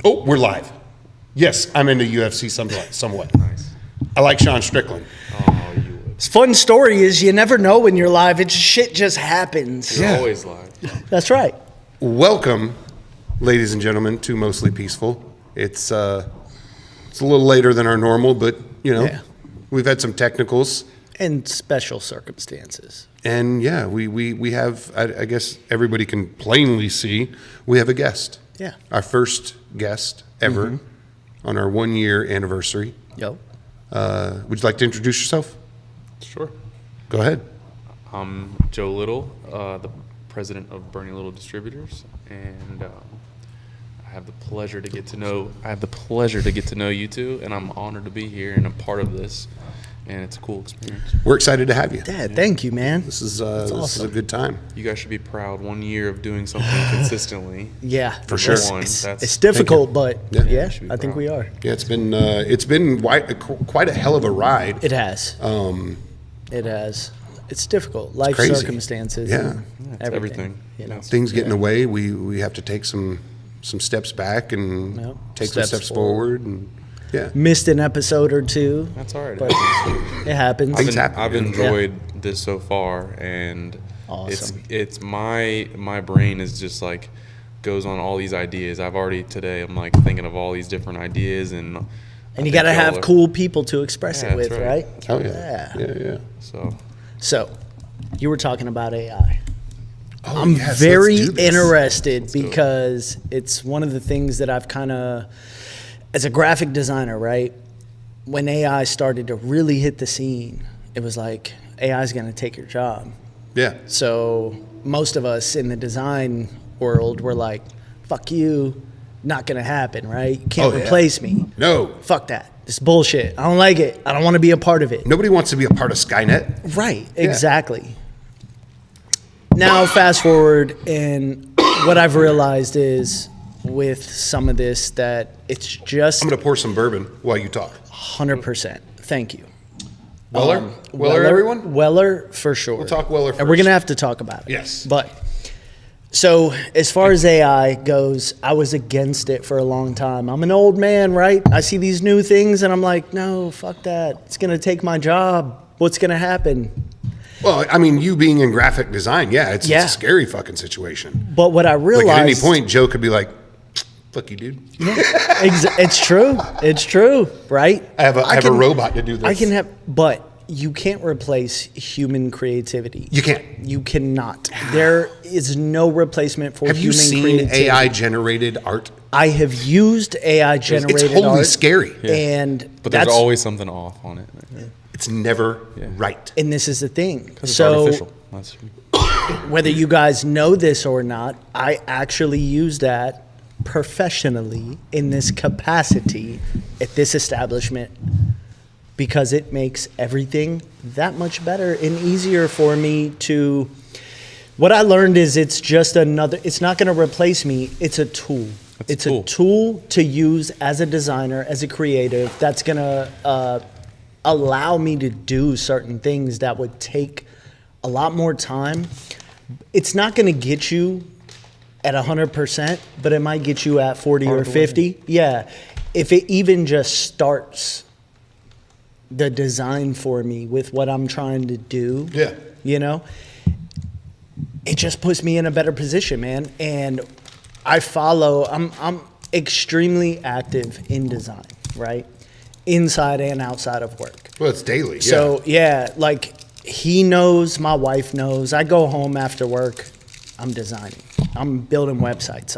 Oh, we're live. Yes, I'm into UFC somewhat. Nice. I like Sean Strickland. Oh, you would. It's fun story is you never know when you're live. Shit just happens. You're Yeah. always live. That's right. Welcome, ladies and gentlemen, to Mostly Peaceful. It's a little later than our normal, but Yeah. we've had some technicals, And special circumstances. and yeah, we have. I guess everybody can plainly see we have a guest. Yeah. Our first guest ever on our 1 year anniversary. Yo. Would you like to introduce yourself? Sure. Go ahead. I'm Joe Little, the president of Bernie Little Distributors, and I have the pleasure to get to know you two, and I'm honored to be here and a part of this, and it's a cool experience. We're excited to have you. Dad, thank you, man. This is a awesome. good time. You guys should be proud. 1 year of doing something consistently. Yeah. For sure. It's difficult, but Yeah. yeah, should be I think proud. we are. Yeah, it's been quite a hell of a ride. It has. It has. It's difficult. Life crazy. circumstances. Yeah. and It's everything. You know. Things get in the way. We have to take some steps back and Yep. take some steps forward. And yeah, Missed an episode or two, That's all right. but it happens. Things happen. I've enjoyed this so far, and Awesome. it's my brain is just like goes on all these ideas. I'm like thinking of all these different ideas, and And you got to have cool people to express Yeah, it with, that's right? right. oh yeah, yeah. So, you were talking about AI. Oh, I'm yes, very let's do this. interested do it. because it's one of the things that I've kind of, as a graphic designer, right? When AI started to really hit the scene, it was like AI is going to take your job. Yeah, So most of us in the design world were like, "Fuck you, not going to happen," right? You can't Oh, yeah. replace me. no, Fuck that. It's bullshit. I don't like it. I don't want to be a part of it. nobody wants to be a part of Skynet. Right, exactly. Now, fast forward, and what I've realized is with some of this that it's just I'm gonna pour some bourbon while you talk. 100%. Thank you. Weller, Weller, everyone. Weller, for sure. We'll talk Weller And we're first. going to have to talk about it. Yes. But, so as far as AI goes, I was against it for a long time. I'm an old man, right? I see these new things, and I'm like, no, fuck that. It's going to take my job. What's going to happen? Well, I mean, you being in graphic design, it's Yeah. a scary fucking situation. But what I realized... Like at any point, Joe could be like, "Fuck you, dude. It's true. It's true, right? I have a robot to do this." I can have, but you can't replace human creativity. You can't. You cannot. There is no replacement for Have you human seen creativity. AI generated art? I have used AI generated It's wholly art, scary. and But there's that's always something off on it. It's never right. and this is the thing. It's So artificial. That's whether you guys know this or not, I actually use that professionally in this capacity at this establishment because it makes everything that much better and easier for me to. What I learned is it's just another, it's not going to replace me, it's a tool. It's a tool to use as a designer, as a creative, that's going to allow me to do certain things that would take a lot more time. It's not going to get you at 100%, but it might get you at 40 or 50. Yeah. If it even just starts the design for me with what I'm trying to do, it just puts me in a better position, man. And I'm extremely active in design, right? Inside and outside of work. Well, it's daily. So like he knows, my wife knows. I go home after work, I'm designing. I'm building websites.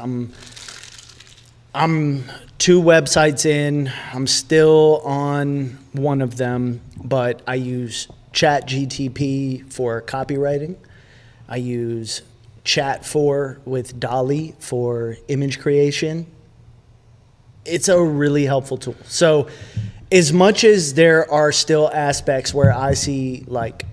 I'm 2 websites in. I'm still on one of them, but I use ChatGTP for copywriting. I use Chat4 with Dolly for image creation. It's a really helpful tool. So as much as there are still aspects where I see like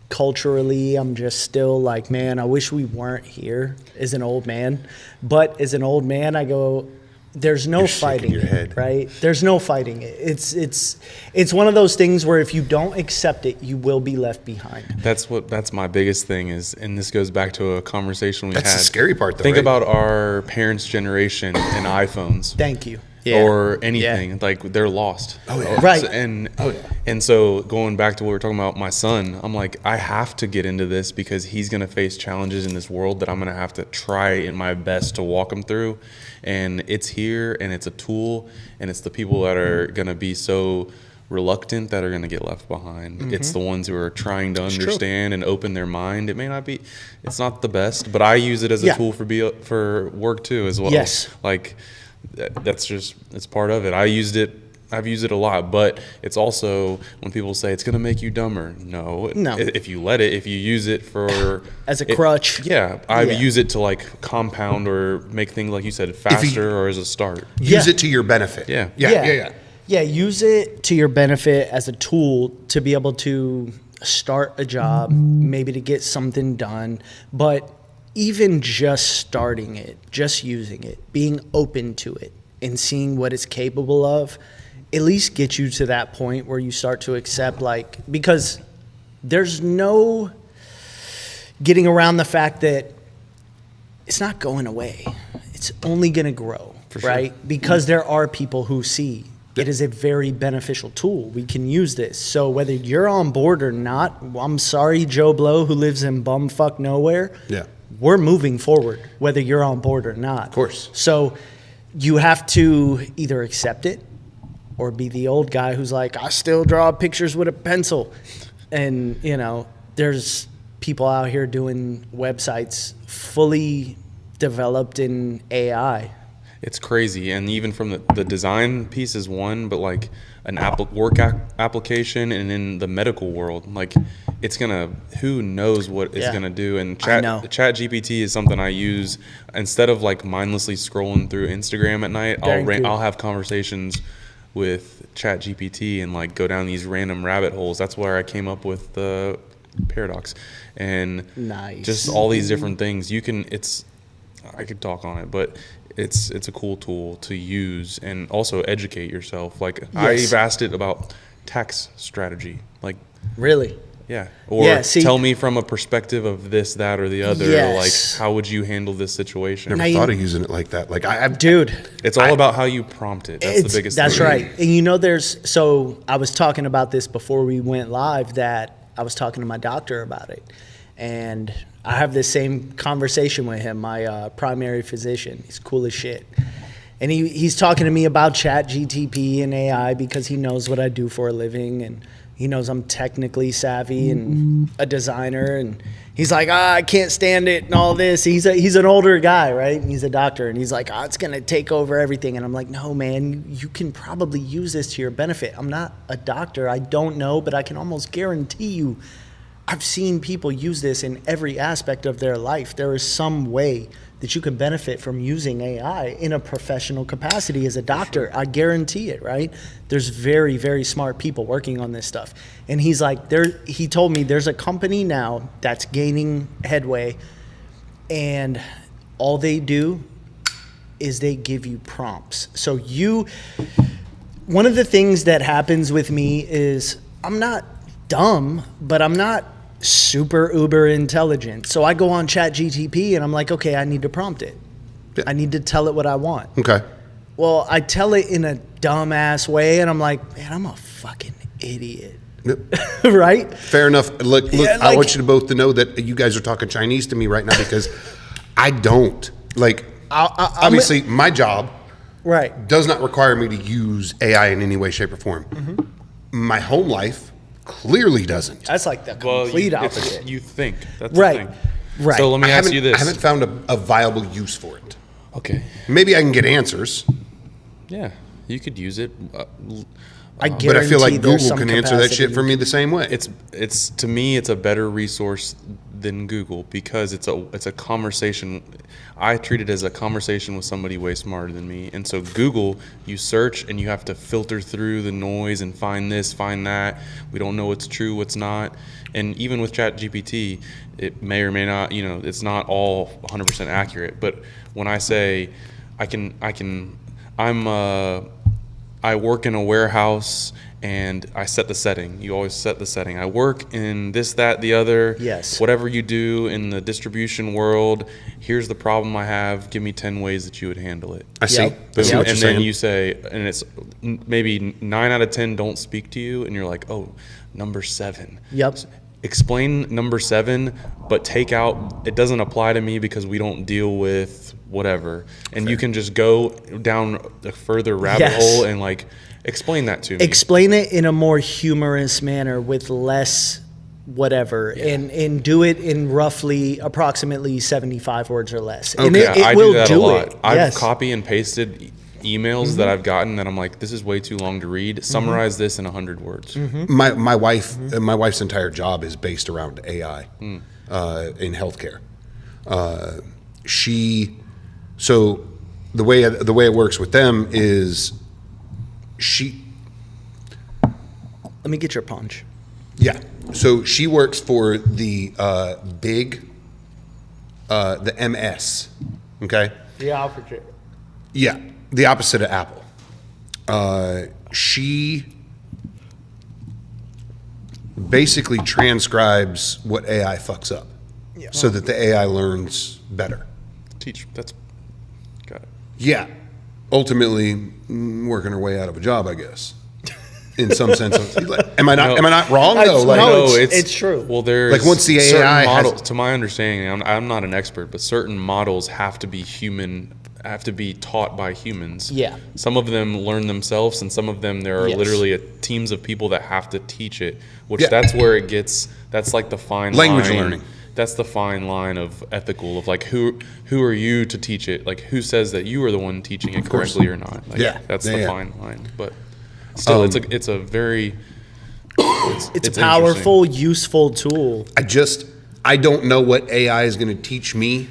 culturally, I'm just still like, man, I wish we weren't here as an old man. But as an old man, I go, there's no You're shaking fighting your it, head. right? There's no fighting it. It's one of those things where if you don't accept it, you will be left behind. That's my biggest thing is, and this goes back to a conversation we had. That's the scary part, though, Think right? about our parents' generation and iPhones. Thank you. Or anything, like they're lost. Oh, yeah. Right. And so going back to what we were talking about, my son, I'm like, I have to get into this because he's going to face challenges in this world that I'm going to have to try in my best to walk him through. And it's here, and it's a tool, and it's the people that are going to be so reluctant that are going to get left behind. It's the ones who are trying to understand and open their mind. It may not be, it's not the best, but I use it as a tool for work too as well. Yes. Like, that's just, it's part of it. I've used it a lot, but it's also when people say it's going to make you dumber. No. If you use it for As a crutch. I use it to like compound or make things, like you said, faster or as a start. Use it to your benefit. Yeah, use it to your benefit as a tool to be able to start a job, maybe to get something done, but even just starting it, just using it, being open to it, and seeing what it's capable of, at least get you to that point where you start to accept, like, because there's no getting around the fact that it's not going away. It's only going to grow, right? Because there are people who see it is a very beneficial tool. We can use this. So whether you're on board or not, I'm sorry, Joe Blow, who lives in bumfuck nowhere. Yeah. We're moving forward, whether you're on board or not. Of course. So you have to either accept it or be the old guy who's like, I still draw pictures with a pencil. And, there's people out here doing websites fully developed in AI. It's crazy. And even from the design piece is one, but like an application and in the medical world, like it's who knows what it's gonna do. And chat GPT is something I use instead of like mindlessly scrolling through Instagram at night. I'll have conversations with chat GPT and like go down these random rabbit holes. That's where I came up with the paradox and just all these different things. I could talk on it, but it's a cool tool to use and also educate yourself. Like I've asked it about tax strategy, like really. Yeah. Or tell me from a perspective of this, that, or the other. Like, how would you handle this situation? Never thought of using it like that. Like, it's all about how you prompt it. That's the biggest thing. That's right. And so I was talking about this before we went live, that I was talking to my doctor about it. And I have this same conversation with him, my primary physician. He's cool as shit. And he's talking to me about chat GTP and AI because he knows what I do for a living, and he knows I'm technically savvy and a designer. And he's like, I can't stand it and all this. He's an older guy, right? And he's a doctor. And he's like, it's going to take over everything. And I'm like, no, man, you can probably use this to your benefit. I'm not a doctor. I don't know, but I can almost guarantee you I've seen people use this in every aspect of their life. There is some way that you can benefit from using AI in a professional capacity as a doctor. I guarantee it, right? There's very, very smart people working on this stuff. And he's like, he told me there's a company now that's gaining headway, and all they do is they give you prompts. So one of the things that happens with me is I'm not dumb, but I'm not super uber intelligent. So I go on chat GTP and I'm like, okay, I need to prompt it. Yeah. I need to tell it what I want. Okay. Well, I tell it in a dumbass way and I'm like, man, I'm a fucking idiot. Yep. Right? Fair enough. Look, I want you to both to know that you guys are talking Chinese to me right now because I don't. Like, obviously, my job does not require me to use AI in any way, shape, or form. Mm-hmm. My home life clearly doesn't. That's like the complete opposite. You think. That's the thing. Right. So let me ask you this. I haven't found a viable use for it. Okay. Maybe I can get answers. Yeah, you could use it. But I feel like Google can answer that shit for me the same way. It's to me, it's a better resource than Google because it's a conversation. I treat it as a conversation with somebody way smarter than me. And so Google, you search and you have to filter through the noise and find this, find that. We don't know what's true, what's not. And even with ChatGPT, it may or may not, it's not all 100% accurate. But when I say I I work in a warehouse and I set the setting. You always set the setting. I work in this, that, the other. Yes. Whatever you do in the distribution world, here's the problem I have. Give me 10 ways that you would handle it. I see. Yep. I see what And you're then saying. you say, and it's maybe 9 out of 10 don't speak to you, and you're like, oh, number 7. Yep. Explain number 7, but take out, it doesn't apply to me because we don't deal with whatever. And you can just go down a further rabbit Yes. hole and like explain that to me. Explain it in a more humorous manner with less whatever, and do it in roughly approximately 75 words or less. And Yeah, it I will do that a lot. it. I've Yes. copy and pasted emails that I've gotten that I'm like, this is way too long to read. Summarize this in 100 words. My wife's entire job is based around AI in healthcare. So the way it works with them is Let me get your punch. yeah. So she works for the the MS. Okay. The opposite. Yeah, the opposite of Apple. She basically transcribes what AI fucks up, so that the AI learns better. Got it. Yeah, ultimately working her way out of a job, I guess. In some sense, am I not wrong though? Like, No, it's true. Well, there's Like, once the certain AI has- models, to my understanding, I'm not an expert, but certain models have to be taught by humans. Yeah. Some of them learn themselves, and some of them there are Yes. literally teams of people that have to teach it. Which Yeah. that's where it gets. That's like the fine Language line. learning. That's the fine line of ethical of like who are you to teach it? Like who says that you are the one teaching it correctly or not? Like, Yeah. that's Yeah, the yeah. fine line. But still, it's a very It's a powerful, useful tool. I don't know what AI is going to teach me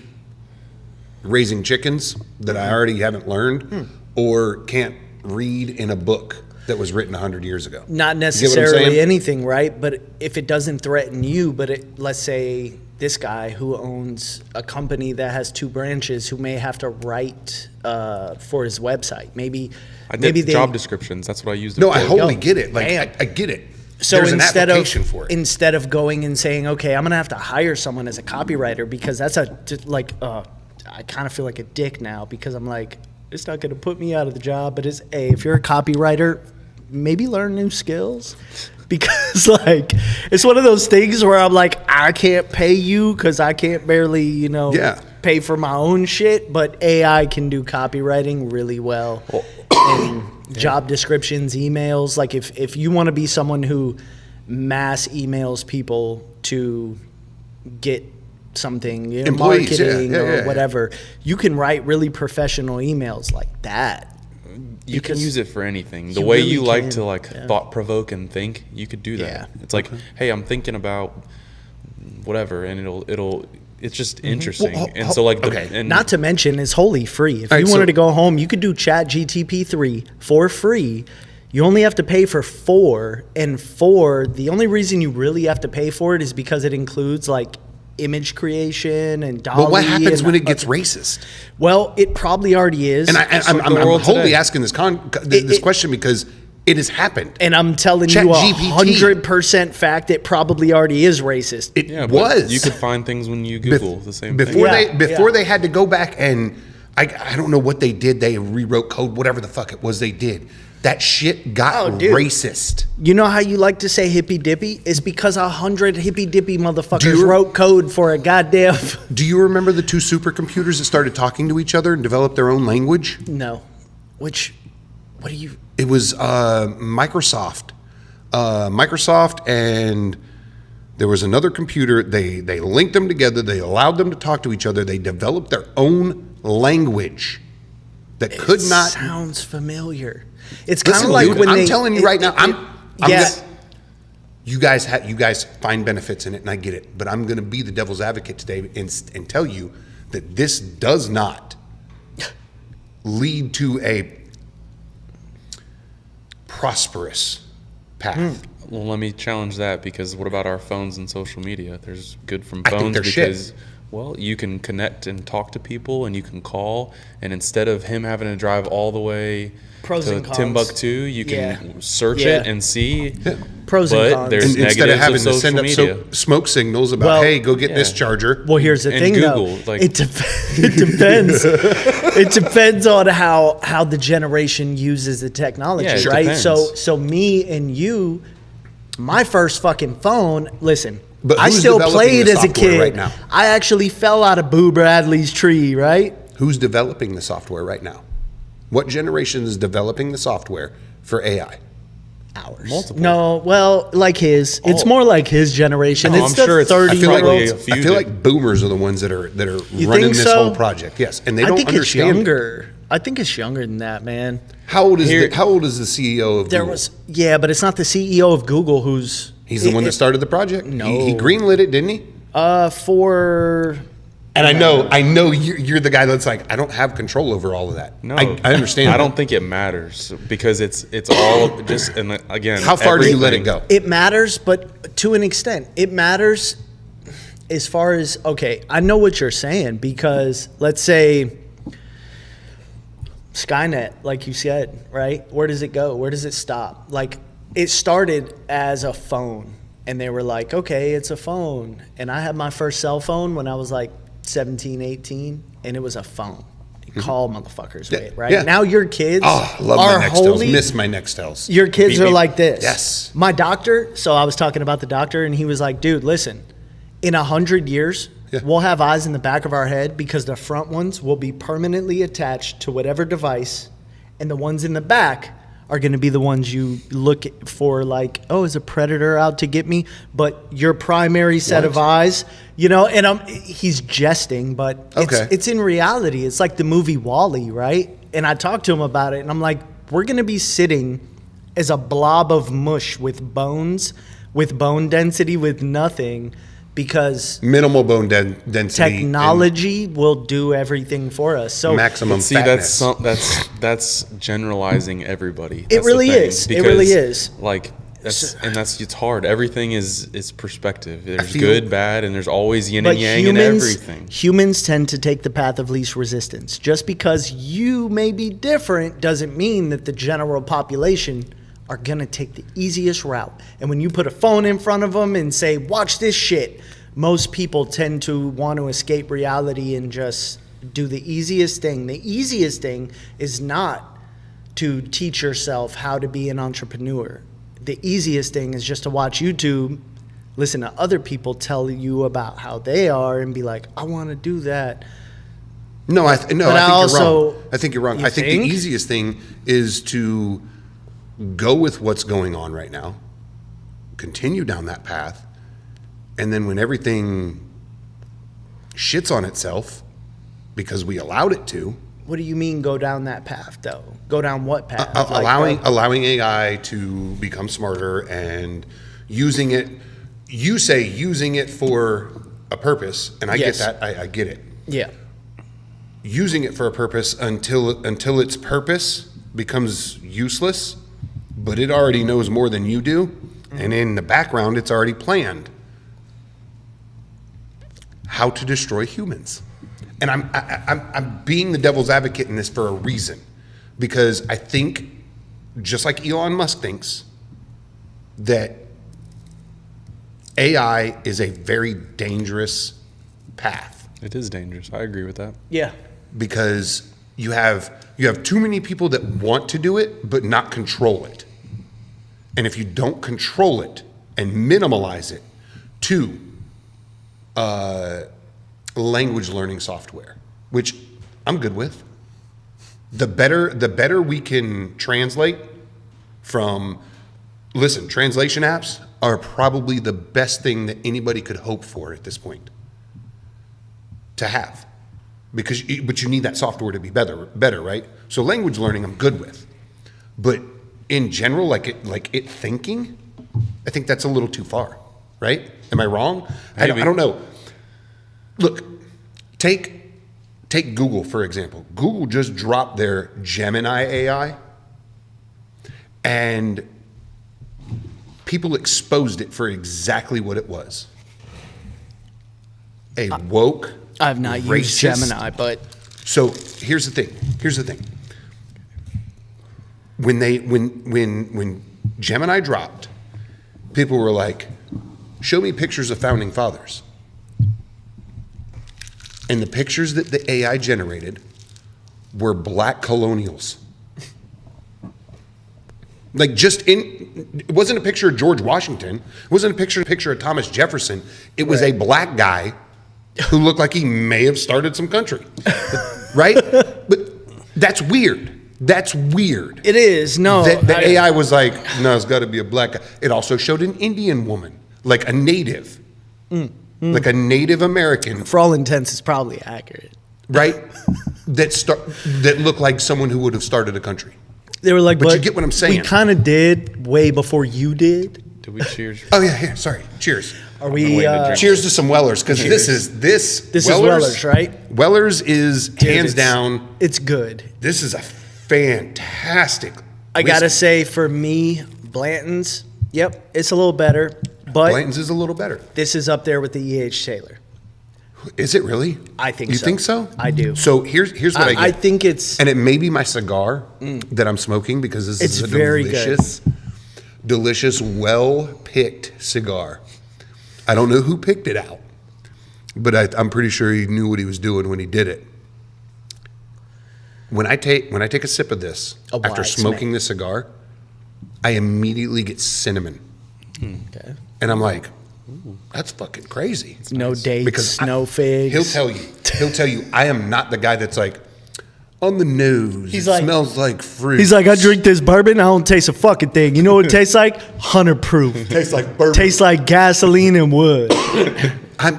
raising chickens that I already haven't learned or can't read in a book that was written 100 years ago. Not You get what I'm necessarily saying? anything, right? But if it doesn't threaten you, let's say this guy who owns a company that has 2 branches who may have to write for his website. Maybe maybe they job descriptions. That's what I used. No, I wholly go. get it. Like Bam. I get it. So There's an instead application for it. instead of going and saying, okay, I'm gonna have to hire someone as a copywriter because that's I kind of feel like a dick now because I'm like, it's not gonna put me out of the job, but if you're a copywriter, maybe learn new skills because like it's one of those things where I'm like, I can't pay you because I can't barely pay for my own shit, but AI can do copywriting really well. And job descriptions, emails. Like if you want to be someone who mass emails people to get something, Employees, marketing or yeah. whatever, you can write really professional emails like that. You can use it for anything. The You way really you like can, to yeah. thought provoke and think, you could do that. Yeah. It's like, hey, I'm thinking about whatever, and it's just interesting. Well, and so like, okay. and Not to mention, it's wholly free. If All you right, wanted so- to go home, you could do Chat GTP 3 for free. You only have to pay for 4, and 4, the only reason you really have to pay for it is because it includes like image creation and DALL-E. But what happens and when it gets racist? Well, it probably already is. And I'm the world wholly today. asking this question because it has happened. And I'm telling you ChatGPT. 100% fact, it probably already is racist. It yeah, but was. you could find things when you Google the same before thing. they had to go back and I don't know what they did. They rewrote code, whatever the fuck it was they did. That shit got racist. You know how you like to say hippy dippy? It's because 100 hippy dippy Do motherfuckers you- wrote code for a goddamn. Do you remember the 2 supercomputers that started talking to each other and developed their own language? No. What do you. It was Microsoft. Microsoft and there was another computer. They linked them together. They allowed them to talk to each other. They developed their own language that could not. Sounds familiar. It's kind of Listen, like dude, when I'm they. telling you right now. yeah. You guys find benefits in it, and I get it. But I'm going to be the devil's advocate today and tell you that this does not lead to a prosperous path. Well, let me challenge that because what about our phones and social media? There's good from I think phones they're shit. because Well, you can connect and talk to people, and you can call, and instead of him having to drive all the way Pros to and cons. Timbuktu, you can search Yeah. it and see. Pros and But cons. there's Instead of negatives having of to social send up media. smoke signals about, Well, hey, go get this yeah. charger. Well, here's the And thing, Google, though. like- It depends. It depends on how the generation uses the technology, Yeah, it right? depends. So me and you, my first fucking phone. Listen, But I who's still developing played the as a software kid. right now? I actually fell out of Boo Bradley's tree, right? Who's developing the software right now? What generation is developing the software for AI? Ours. Multiple. No, well, like his. It's more like his generation. Oh, it's I'm the sure it's- 30 I feel like year olds. a few I feel did. like boomers are the ones that are You running think this so? whole project. Yes, and they I don't think it's understand it. younger. I think it's younger than that, man. How old is Here- how old is the CEO of There Google? was, yeah, but it's not the CEO of Google who's. He's the one that started the project. No. He greenlit it, didn't he? For. And I know you're the guy that's like, I don't have control over all of that. No, I understand. I that. don't think it matters because it's all just, and again, How far do you let it everything- go? It matters, but to an extent, it matters as far as, okay, I know what you're saying because let's say Skynet, like you said, right? Where does it go? Where does it stop? Like, it started as a phone, and they were like, okay, it's a phone. And I had my first cell phone when I was like 17, 18, and it was a phone. Call motherfuckers with it, right? Yeah. Now your kids Oh, love are my Nextels. wholly Miss my Nextels. your kids Beep, are beep. like this. Yes. My doctor, so I was talking about the doctor, and he was like, dude, listen, in 100 years, Yeah. we'll have eyes in the back of our head because the front ones will be permanently attached to whatever device, and the ones in the back are going to be the ones you look for like, oh, is a predator out to get me? But your primary set of What? eyes, and he's jesting, but Okay. it's in reality. It's like the movie Wall-E, right? And I talked to him about it, and I'm like, we're going to be sitting as a blob of mush with bones, with bone density, with nothing, because Minimal bone density. technology will do everything for us. So and maximum See, fatness. that's generalizing everybody. It That's the really thing, is. It really is. Like it's hard. Everything is perspective. There's feel- good, bad, and there's always yin but and yang in everything. humans tend to take the path of least resistance. Just because you may be different doesn't mean that the general population are going to take the easiest route. And when you put a phone in front of them and say, watch this shit, most people tend to want to escape reality and just do the easiest thing. The easiest thing is not to teach yourself how to be an entrepreneur. The easiest thing is just to watch YouTube, listen to other people tell you about how they are and be like, I want to do that. No, I think I you're also- wrong. I think you're wrong. You I think think? the easiest thing is to go with what's going on right now, continue down that path, and then when everything shits on itself because we allowed it to, What do you mean go down that path, though? Go down what path? Like, allowing AI to become smarter and using it. You say using it for a purpose, and I Yes. get that. I get it. yeah. Using it for a purpose until its purpose becomes useless, but it already knows more than you do, and in the background, it's already planned how to destroy humans. And I'm being the devil's advocate in this for a reason, because I think, just like Elon Musk thinks, that AI is a very dangerous path. It is dangerous. I agree with that. Yeah. Because you have too many people that want to do it but not control it. And if you don't control it and minimalize it to language learning software, which I'm good with, the better we can translate from, listen, translation apps are probably the best thing that anybody could hope for at this point to have. But you need that software to be better, right? So language learning, I'm good with, but in general, like it thinking, I think that's a little too far, right? Am I wrong? I don't know. Look, take Google for example. Google just dropped their Gemini AI, and people exposed it for exactly what it was: a woke I've not used Gemini, but so here's the thing. When Gemini dropped, people were like, show me pictures of founding fathers. And the pictures that the AI generated were black colonials. Like it wasn't a picture of George Washington. It wasn't a picture of Thomas Jefferson. It was a black guy who looked like he may have started some country. Right? But that's weird. That's weird. It is. No. The AI was like, no, it's got to be a black guy. It also showed an Indian woman, like a native. Like a Native American. For all intents, it's probably accurate. Right? That looked like someone who would have started a country. They were like, but you get what I'm saying. We kind of did way before you did. Did we cheers? Oh, yeah. Sorry. Cheers. Are we? Cheers to some Wellers, because this is Wellers, right? Wellers is hands down. It's good. This is a fantastic I got to say, for me, Blanton's, yep, it's a little better. But Blanton's is a little better. This is up there with the E.H. Taylor. Is it really? I think so. You think so? I do. So here's what I get. I think it's... And it may be my cigar that I'm smoking, because this is a delicious, well-picked cigar. I don't know who picked it out, but I'm pretty sure he knew what he was doing when he did it. When I take a sip of this, after smoking the cigar, I immediately get cinnamon. Okay. And I'm like, ooh, that's fucking crazy. No dates, no figs. He'll tell you, I am not the guy that's like, on the nose, it smells like fruit. He's like, I drink this bourbon, I don't taste a fucking thing. You know what it tastes like? 100 proof. Tastes like bourbon. Tastes like gasoline and wood. I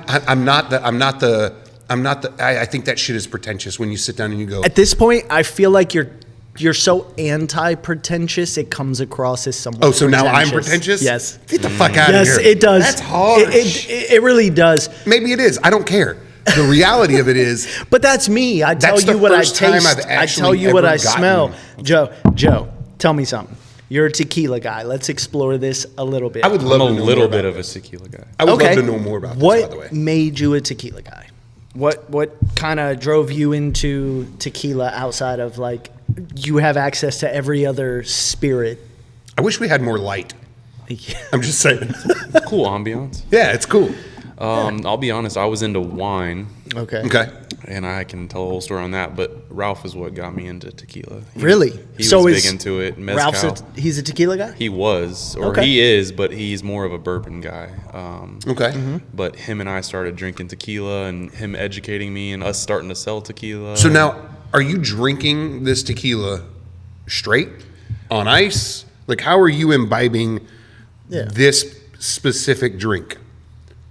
think that shit is pretentious when you sit down and you go. At this point, I feel like you're so anti-pretentious, it comes across as somewhat so now I'm pretentious? Yes. Get the fuck out of here. Yes, it does. That's harsh. It really does. Maybe it is. I don't care. The reality of it is. But that's me. I tell you what I taste. I tell you what I smell. Joe, tell me something. You're a tequila guy. Let's explore this a little bit. I would love I'm a little bit of a tequila guy. I would love to know more about this, by the way. What made you a tequila guy? What kind of drove you into tequila outside of, like, you have access to every other spirit? I wish we had more light. Yeah. I'm just saying. Cool ambiance. Yeah, it's cool. I'll be honest, I was into wine. Okay. And I can tell a whole story on that, but Ralph is what got me into tequila. Really? He was big into it. Mezcal. He's a tequila guy? He was, or he is, but he's more of a bourbon guy. But him and I started drinking tequila, and him educating me, and us starting to sell tequila. So now, are you drinking this tequila straight, on ice? Like, how are you imbibing this specific drink?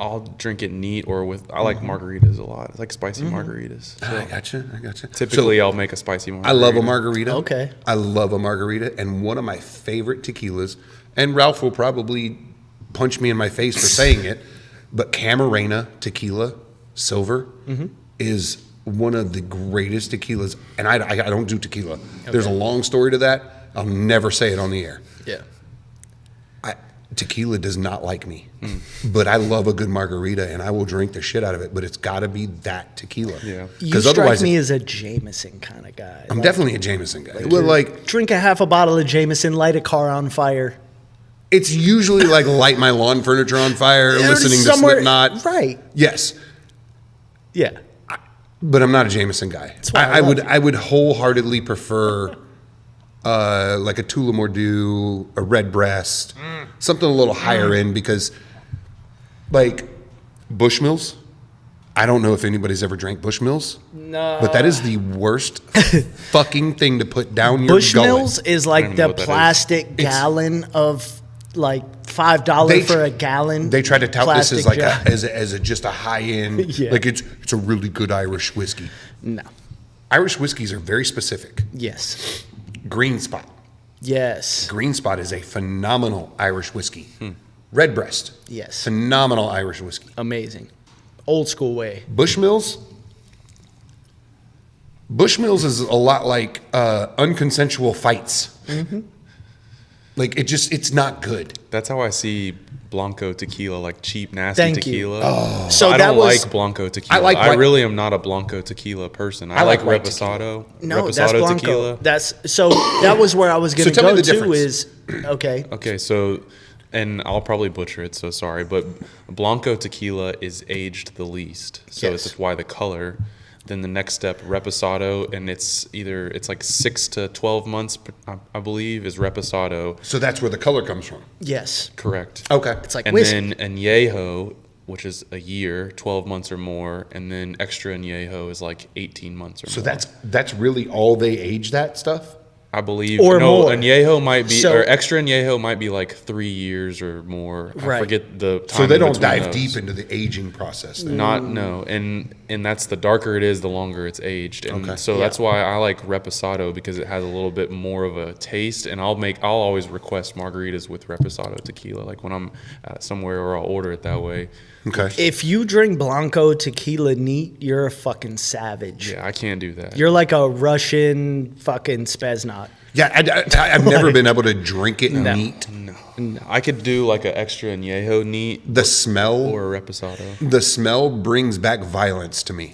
I'll drink it neat or with. I like margaritas a lot. I like spicy margaritas. So I gotcha. Typically, I'll make a spicy margarita. I love a margarita. Okay. I love a margarita, and one of my favorite tequilas. And Ralph will probably punch me in my face for saying it, but Camarena tequila, silver, is one of the greatest tequilas. And I don't do tequila. Okay. There's a long story to that. I'll never say it on the air. Yeah. Tequila does not like me, but I love a good margarita, and I will drink the shit out of it. But it's got to be that tequila. Yeah, you strike me as a Jameson kind of guy. I'm definitely a Jameson guy. Like drink a half a bottle of Jameson, light a car on fire. It's usually like light my lawn furniture on fire, listening to Slipknot. Right. Yes. Yeah. But I'm not a Jameson guy. I would wholeheartedly prefer. Like a Tullamore, a Redbreast, something a little higher end, because, like, Bushmills, I don't know if anybody's ever drank Bushmills. No. But that is the worst fucking thing to put down your Bushmills gullet. is like the plastic gallon of, like, $5 for a gallon. They try to tout this as like as just a high end, like it's a really good Irish whiskey. No. Irish whiskeys are very specific. Yes. Green Spot. Yes. Green Spot is a phenomenal Irish whiskey. Redbreast. Yes. Phenomenal Irish whiskey. Amazing. Old school way. Bushmills is a lot like unconsensual fights. Like it's not good. That's how I see Blanco tequila, like cheap, nasty Thank you. tequila. Oh. So I that don't was- like Blanco tequila. I like I white- really am not a Blanco tequila person. I like like white Reposado. No, Reposado that's Blanco. tequila. That was where I was going to tell me go the to difference. is, okay. Okay, so, and I'll probably butcher it, so sorry, but Blanco tequila is aged the least. So Yes. it's why the color. Then the next step, Reposado, and it's like 6 to 12 months, I believe, is Reposado. So that's where the color comes from. Yes. Correct. Okay. It's like And whiskey. then Añejo, which is a year, 12 months or more, and then Extra Añejo is like 18 months or So more. that's really all they age that stuff? I believe. Or no, more. Añejo might be, So- or Extra Añejo might be like 3 years or more. I Right. forget the time. So they in don't between dive those. deep into the aging process then. No, and that's the darker it is, the longer it's aged, and Okay. so Yeah. that's why I like Reposado because it has a little bit more of a taste. And I'll always request margaritas with Reposado tequila, like when I'm somewhere, or I'll order it that way. Okay. If you drink Blanco tequila neat, you're a fucking savage. Yeah, I can't do that. You're like a Russian fucking speznot. Yeah, I've never been able to drink it No. neat. No, I could do like an Extra Añejo neat The smell, or a Reposado, the smell brings back violence to me.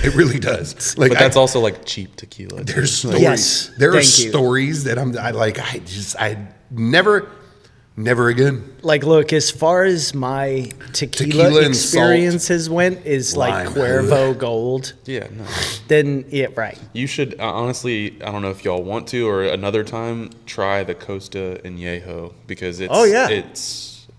It really does. Like but that's also like cheap tequila. there's stories. Yes, There are thank you. stories that I never again. Like, look, as far as my Tequila tequila and salt. experiences went, is like Lime. Cuervo Gold. Yeah, no. Then, yeah, right. You should honestly. I don't know if y'all want to, or another time try the Costa Añejo because it's Oh, yeah.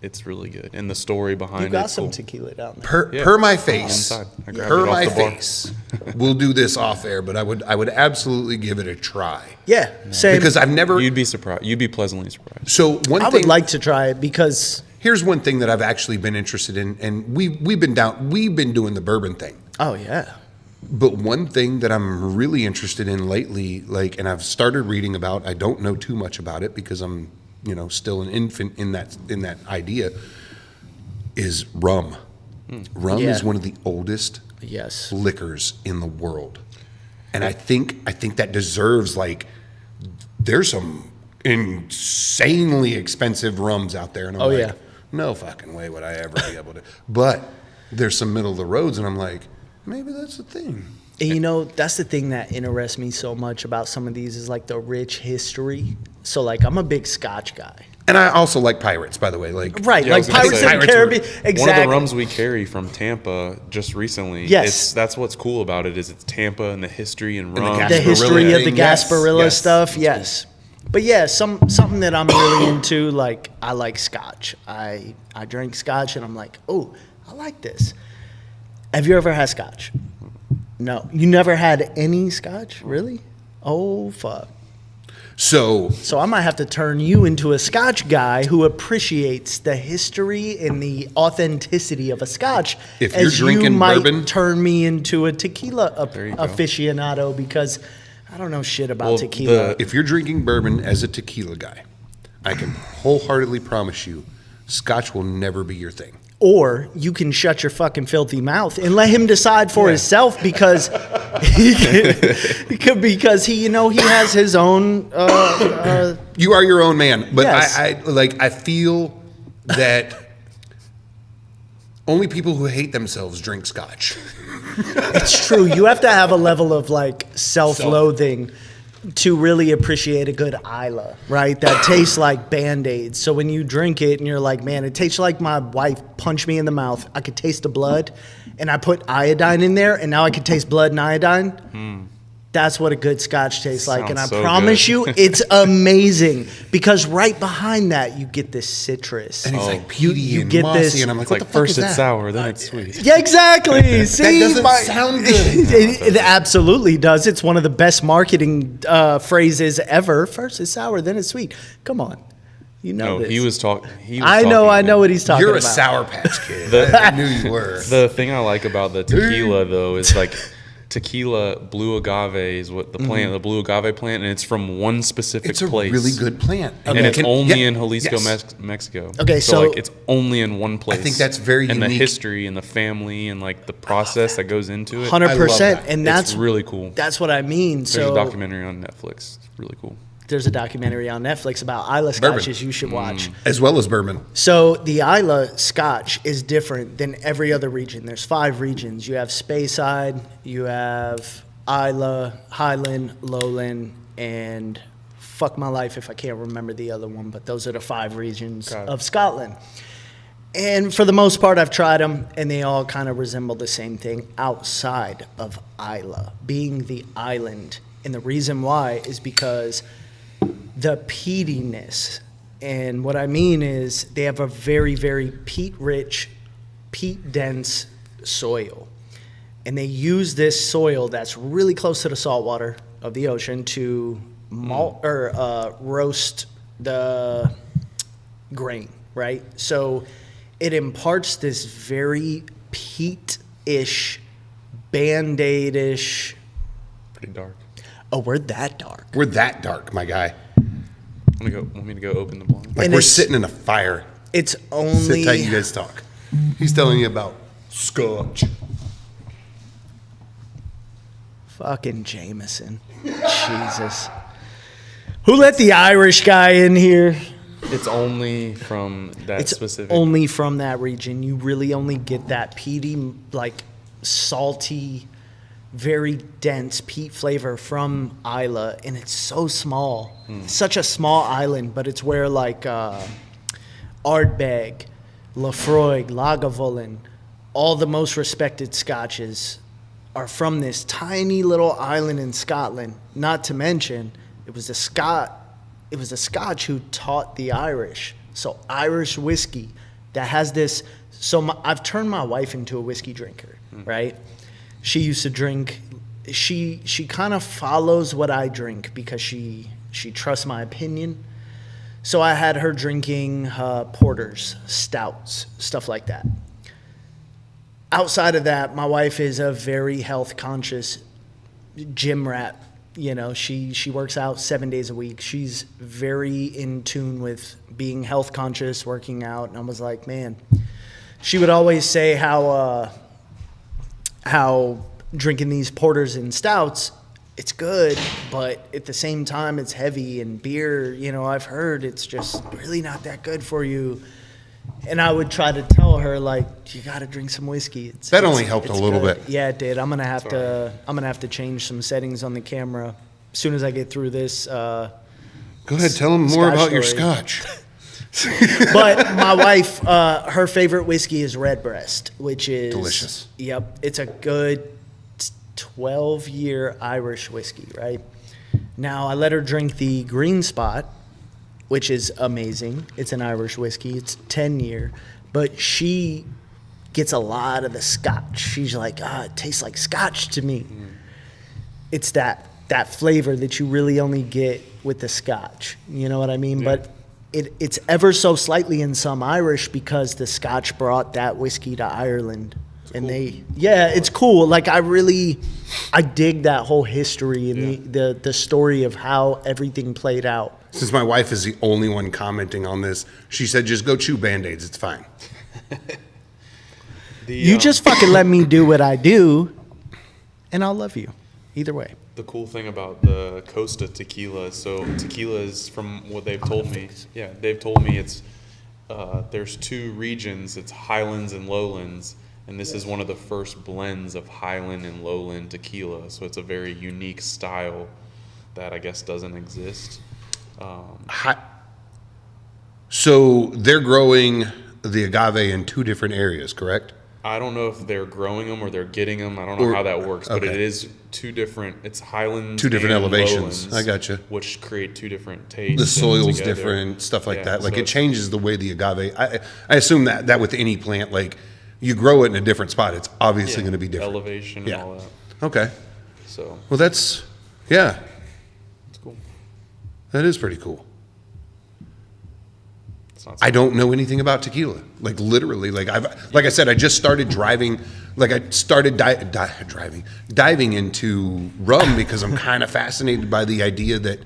it's really good, and the story behind You got it's some cool. tequila down there. Yeah. Per my face, Inside. I grabbed per it off my the bar. face. We'll do this off air, but I would absolutely give it a try Yeah, same. because I've never. You'd be surprised. You'd be pleasantly surprised. So one I thing would like to try it because, here's one thing that I've actually been interested in, and we've been doing the bourbon thing. oh, yeah. But one thing that I'm really interested in lately, like, and I've started reading about, I don't know too much about it because I'm, still an infant in that idea, is rum. Rum Yeah. is one of the oldest Yes. liquors in the world. And I think that deserves, like, there's some insanely expensive rums out there. And I'm Oh, like, yeah. no fucking way would I ever be able to. But there's some middle of the roads, and I'm like, maybe that's the thing. And that's the thing that interests me so much about some of these is like the rich history. So, like, I'm a big Scotch guy. And I also like pirates, by the way. Like, Right, Yeah, I like was gonna Pirates say- of the Pirates Caribbean. were- Exactly. One of the rums we carry from Tampa just recently. Yes. That's what's cool about it is it's Tampa and the history and the rum. gas- The Gasparilla history of the thing, yes, Gasparilla yes, stuff, that's yes. But yeah, something that I'm really into, like, I like Scotch. I drink Scotch and I'm like, oh, I like this. Have you ever had Scotch? No. You never had any Scotch? Really? Oh, fuck. so So I might have to turn you into a Scotch guy who appreciates the history and the authenticity of a Scotch. If you're as you drinking might bourbon- turn me into a tequila There you go. aficionado because I don't know shit about Well, tequila. if you're drinking bourbon as a tequila guy, I can wholeheartedly promise you, Scotch will never be your thing. Or you can shut your fucking filthy mouth and let him decide for himself because because he has his own. You are your own man, but Yes. I feel that only people who hate themselves drink Scotch. It's true. You have to have a level of like self-loathing to really appreciate a good Isla, right? That tastes like Band-Aids. So when you drink it and you're like, man, it tastes like my wife punched me in the mouth. I could taste the blood, and I put iodine in there, and now I can taste blood and iodine. That's what a good Scotch tastes like. And I Sounds so promise good. you, it's amazing because right behind that, you get this citrus. And it's like peaty you and get mossy, this- and I'm like, It's what like the fuck first is it's that? sour, then it's sweet. Yeah, exactly. See, doesn't sound good. It absolutely does. It's one of the best marketing phrases ever. First it's sour, then it's sweet. Come on, you know No, this. he was talking. I know what he's talking You're a about. Sour Patch Kid. I knew you were. The thing I like about the tequila though is like tequila blue agave is what the plant, the blue agave plant, and it's from one specific It's a place. really good plant. And it's only yeah, in Jalisco, yes. Mexico. Okay, so- like it's only in one place. think that's very and unique. the history and the family and like the process that goes into it. 100%, that. and It's that's really cool. That's what I mean. There's So a documentary on Netflix. It's really cool. There's a documentary on Netflix about Isla scotches you should watch. As well as bourbon. So the Isla Scotch is different than every other region. There's 5 regions. You have Speyside, you have Isla, Highland, Lowland, and fuck my life if I can't remember the other one, but those are the 5 regions of Scotland. And for the most part, I've tried them, and they all kind of resemble the same thing outside of Isla, being the island. And the reason why is because the peatiness, and what I mean is they have a very, very peat-rich, peat-dense soil. And they use this soil that's really close to the saltwater of the ocean to malt or roast the grain, right? So it imparts this very peat-ish, Band-Aid-ish. Pretty dark. Oh, we're that dark. We're that dark, my guy. Want me to go open the blind? Like, we're sitting in a fire. It's only... Sit tight, you guys talk. He's telling you about Scotch. Fucking Jameson. Jesus. Who let the Irish guy in here? It's only from that specific... only from that region. You really only get that peaty, like, salty, very dense peat flavor from Isla, and it's so small. It's such a small island, but it's where, like, Ardbeg, Lafroig, Lagavulin, all the most respected scotches are from this tiny little island in Scotland. Not to mention, it was the Scotch who taught the Irish. So Irish whiskey that has this. So I've turned my wife into a whiskey drinker, right? She used to drink. She kind of follows what I drink because she trusts my opinion. So I had her drinking porters, stouts, stuff like that. Outside of that, my wife is a very health conscious gym rat. You know, she works out 7 days a week. She's very in tune with being health conscious, working out. And I was like, man, she would always say how drinking these porters and stouts, it's good, but at the same time, it's heavy. And beer, you know, I've heard it's just really not that good for you. And I would try to tell her, like, you got to drink some whiskey. That only helped a little bit. Yeah, it did. I'm gonna have to change some settings on the camera as soon as I get through this. Go ahead, tell them more about your scotch. But my wife, her favorite whiskey is Redbreast, which is delicious. Yep, it's a good 12-year Irish whiskey, right? Now I let her drink the Green Spot, which is amazing. It's an Irish whiskey. It's 10-year. But she gets a lot of the scotch. She's like, it tastes like scotch to me. It's that flavor that you really only get with the scotch. You know what I mean? Yeah. But it's ever so slightly in some Irish because the scotch brought that whiskey to Ireland. And cool. It's cool. Like, I dig that whole history and the story of how everything played out. Since my wife is the only one commenting on this, she said, just go chew Band-Aids. It's fine. You just fucking let me do what I do, and I'll love you. Either way. The cool thing about the Costa tequila, so tequila is, from what they've told me, it's there's 2 regions. It's Highlands and Lowlands. And this is one of the first blends of Highland and Lowland tequila. So it's a very unique style that I guess doesn't exist. So they're growing the agave in 2 different areas, correct? I don't know if they're growing them or they're getting them. I don't know how that works, but it is 2 different. It's Highlands, 2 different and elevations. Lowlands, I gotcha. Which create 2 different tastes. The soil's different, stuff like that. Like, so it changes the way the agave. I assume that with any plant, like, you grow it in a different spot, it's obviously going to be different. Elevation and all that. Okay. So. Well, that's cool. That is pretty cool. I don't know anything about tequila. Like, literally, like I said, I just started driving. Like, I started diving into rum because I'm kind of fascinated by the idea that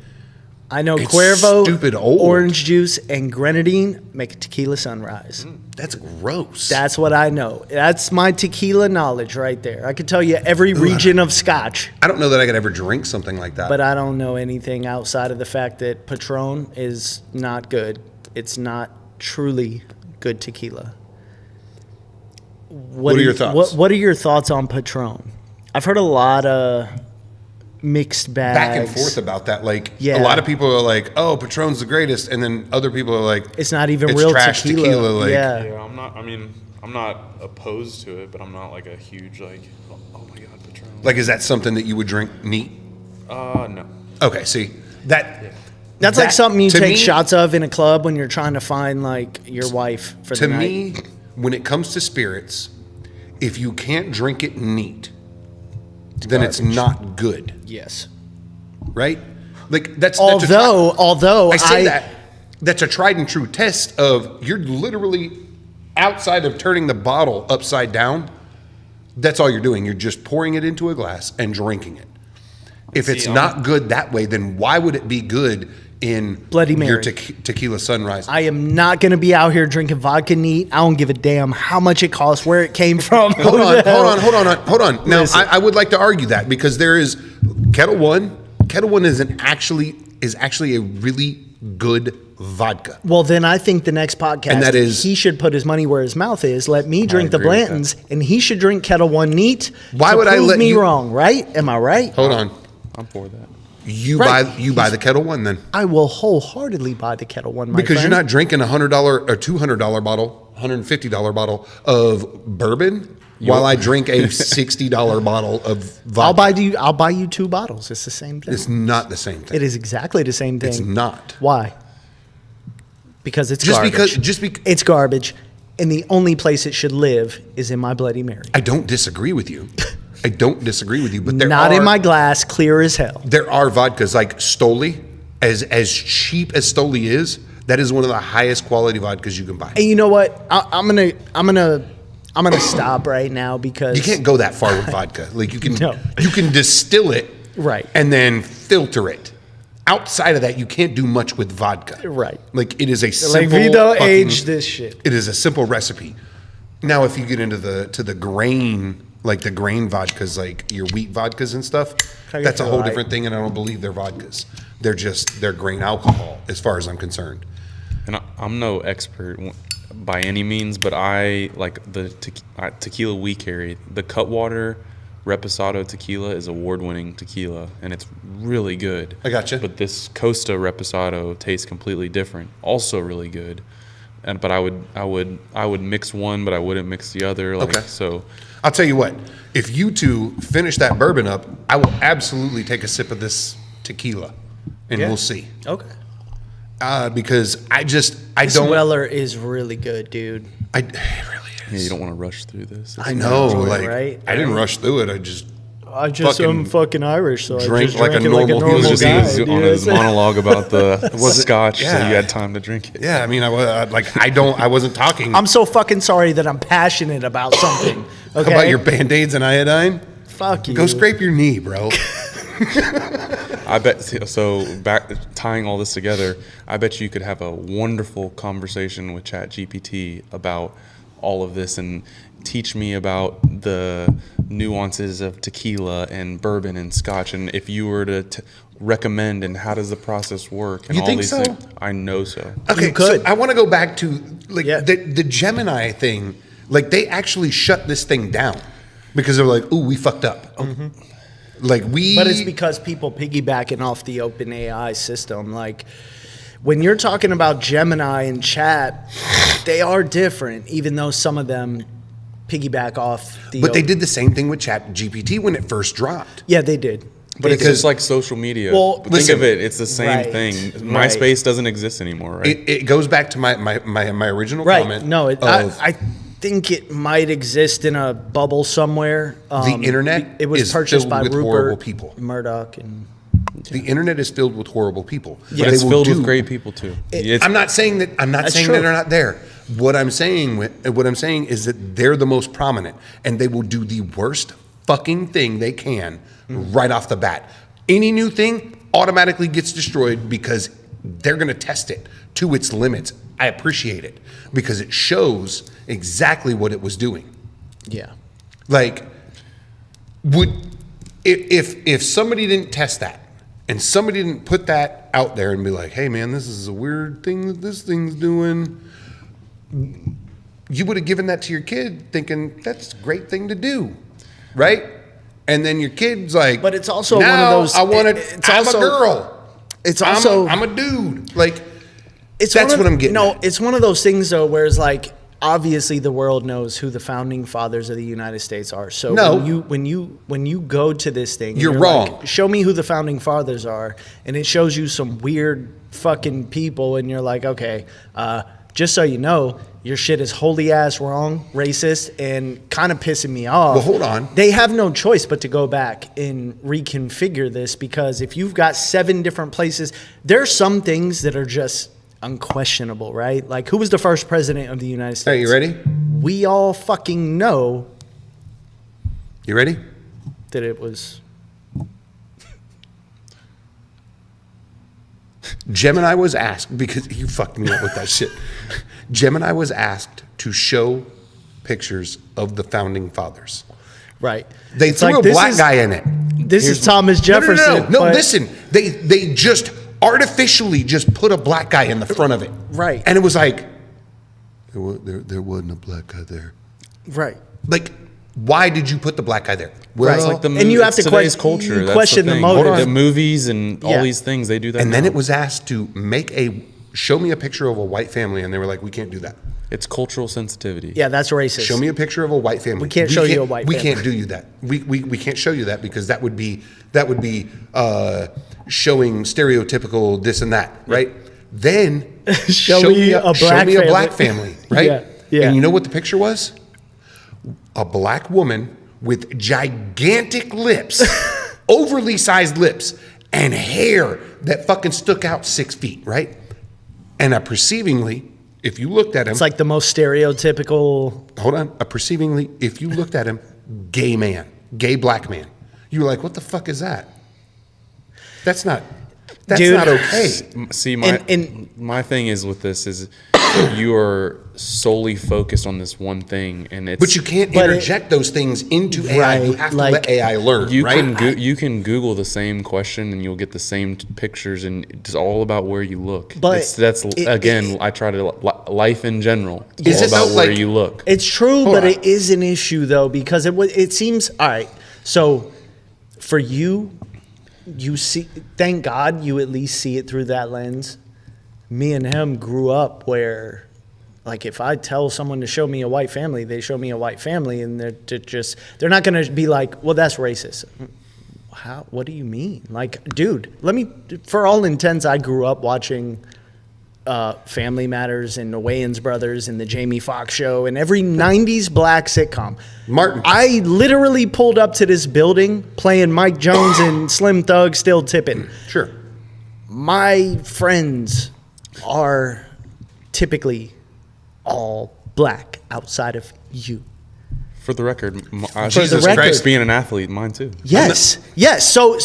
I know It's Cuervo, stupid old. orange juice, and grenadine make a tequila sunrise. That's gross. That's what I know. That's my tequila knowledge right there. I could tell you every region of Scotch, I don't know that I could ever drink something like that. but I don't know anything outside of the fact that Patron is not good. It's not truly good tequila. What are your thoughts? What are your thoughts on Patron? I've heard a lot of mixed bags. Back and forth about that. Like, Yeah. a lot of people are like, "Oh, Patron's the greatest," and then other people are like, It's not even "It's real trash tequila." Like, Yeah, I'm not opposed to it, but I'm not like a huge like, oh my god, Patron. like, is that something that you would drink neat? No. Okay, see that. That's like that- something you to take me- shots of in a club when you're trying to find like your wife for To the night. me, when it comes to spirits, if you can't drink it neat, then it's not good, Yes. right? Like that's Although I say that that's a tried and true test of you're literally outside of turning the bottle upside down. That's all you're doing. You're just pouring it into a glass and drinking it. If it's not good that way, then why would it be good in Bloody Mary. your tequila sunrise? I am not going to be out here drinking vodka neat. I don't give a damn how much it costs, where it came from. Hold on. Now, Listen. I would like to argue that because there is Kettle One. Kettle One is actually a really good vodka. Well, then I think the next podcast, And that is- he should put his money where his mouth is. Let me drink the agree with Blantons, and he should drink Kettle One neat. Why to would I prove let me you- wrong? Right? Am I right? Hold on. I'm for that. You Right. buy the Kettle One then I will wholeheartedly buy the Kettle One, my because friend. you're not drinking a $100 or $200 bottle, $150 bottle of bourbon while I drink a $60 bottle of vodka. I'll buy you 2 bottles. It's the same thing. It's not the same thing. It is exactly the same thing. It's not. Why? Because it's Just garbage. because It's garbage, and the only place it should live is in my Bloody Mary. I don't disagree with you. I don't disagree with you, but there Not are, in my glass, clear as hell. There are vodkas like Stoli, as cheap as Stoli is. That is one of the highest quality vodkas you can buy. And you know what? I'm gonna stop right now because You can't go that far with vodka. Like you can No. distill it, Right. and then filter it. Outside of that, you can't do much with vodka. Right. Like it is a simple. like we don't fucking- age this shit. It is a simple recipe. Now, if you get into the grain, like the grain vodkas, like your wheat vodkas and stuff, How you that's a feel, whole right? different thing. And I don't believe they're vodkas. They're grain alcohol, as far as I'm concerned. And I'm no expert by any means, but I like the tequila we carry. The Cutwater Reposado tequila is award-winning tequila, and it's really good. I gotcha. But this Costa Reposado tastes completely different. Also really good. But I would mix one, but I wouldn't mix the other. Like, Okay. So I'll tell you what. If you two finish that bourbon up, I will absolutely take a sip of this tequila, and Yeah. we'll see. Okay. Because I This don't. Weller is really good, dude. It really yeah, is. you don't want to rush through this. I know. enjoy it, Like right? I didn't rush through it. I just I just am fucking Irish, so I drink just like a drank it normal He was just guy, on dude. his monologue about the Was it- scotch, so yeah. you had time to drink it. yeah. I mean, I wasn't talking. I'm so fucking sorry that I'm passionate about something. Okay. About your Band-Aids and iodine? Fuck you. Go scrape your knee, bro. I bet so. Back tying all this together, I bet you could have a wonderful conversation with ChatGPT about all of this and teach me about the nuances of tequila and bourbon and scotch. And if you were to recommend and how does the process work and You all think these so? things, I know so. Okay, You could. so I want to go back to like Yeah. the Gemini thing. Like they actually shut this thing down because they're like, "Ooh, we fucked up." Like we. But it's because people piggybacking off the open AI system. Like when you're talking about Gemini and chat, they are different, even though some of them piggyback off the But they did the same thing with ChatGPT when it first dropped. Yeah, they did. But it's Because- just like social media. Well, Think listen, of it; it's the same right, thing. right. MySpace doesn't exist anymore, right? It goes back to my original Right. comment. No, of I think it might exist in a bubble somewhere. The internet It was is purchased filled by with Rupert horrible people. Murdoch, and the internet is filled with horrible people. but They it's will filled with do- great people too. It's- I'm not saying that. I'm not That's saying true. that they're not there. What I'm saying is that they're the most prominent, and they will do the worst fucking thing they can right off the bat. Any new thing, automatically gets destroyed because they're going to test it to its limits. I appreciate it because it shows exactly what it was doing. Yeah. Like, if somebody didn't test that and somebody didn't put that out there and be like, hey man, this is a weird thing that this thing's doing, you would have given that to your kid thinking that's a great thing to do, right? And then your kid's like, but it's also now one of those. I want to. I'm a girl. It's also I'm a dude. Like, it's that's what I'm getting. No, at. it's one of those things though, where it's like obviously the world knows who the founding fathers of the United States are. So no. when you go to this thing, you're wrong. Like, show me who the founding fathers are, and it shows you some weird fucking people, and you're like, okay, just so you know, your shit is wholly ass wrong, racist, and kind of pissing me off. Well, hold on. They have no choice but to go back and reconfigure this, because if you've got 7 different places, there's some things that are just unquestionable, right? Like, who was the first president of the United States? Hey, you ready? We all fucking know. You ready? That it was. Gemini was asked, because you fucked me up with that shit. Gemini was asked to show pictures of the founding fathers. Right. They It's threw like, a this black is- guy in it. This is Thomas Jefferson. No, but- listen. They just artificially just put a black guy in the front of it. Right. And it was like, there wasn't a black guy there. Right. Like, why did you put the black guy there? Well, Right. It's like the And you have it's to today's question- culture. you That's question the thing. motive. The movies and Yeah. all these things, they do that. and then now. it was asked to show me a picture of a white family, and they were like, we can't do that. It's cultural sensitivity. Yeah, that's racist. Show me a picture of a white family. We can't show you a white We family. can't do you that. We can't show you that because that would be showing stereotypical this and that, right? Then Show me a black family. family, right? Yeah, yeah. And you know what the picture was? A black woman with gigantic lips, overly sized lips, and hair that fucking stuck out 6 feet, right? And perceivingly, if you looked at him, It's like the most stereotypical. hold on, perceivingly, if you looked at him, gay man, gay black man, you were like, what the fuck is that? That's not Dude. okay. See, my And- my thing is with this is you are solely focused on this one thing, and it's. But you can't But interject those things into AI. You Right, have to like- let AI learn, You right? you can Google the same question and you'll get the same pictures, and it's all about where you look. But that's it- again, I try to life in general. It's Is all it about though, where like- you look. It's true, Hold but on. it is an issue though, because it seems all right. So for you see, thank God you at least see it through that lens. Me and him grew up where, like, if I tell someone to show me a white family, they show me a white family, and they're not gonna be like, well, that's racist. How? What do you mean? Like, dude, for all intents, I grew up watching Family Matters and the Wayans Brothers and the Jamie Foxx Show and every 90s black sitcom. Martin. I literally pulled up to this building playing Mike Jones and Slim Thug, Still Tippin'. Sure. My friends are typically all black outside of you. For the record, Jesus Christ. being an athlete, mine too. Yes. Yes. So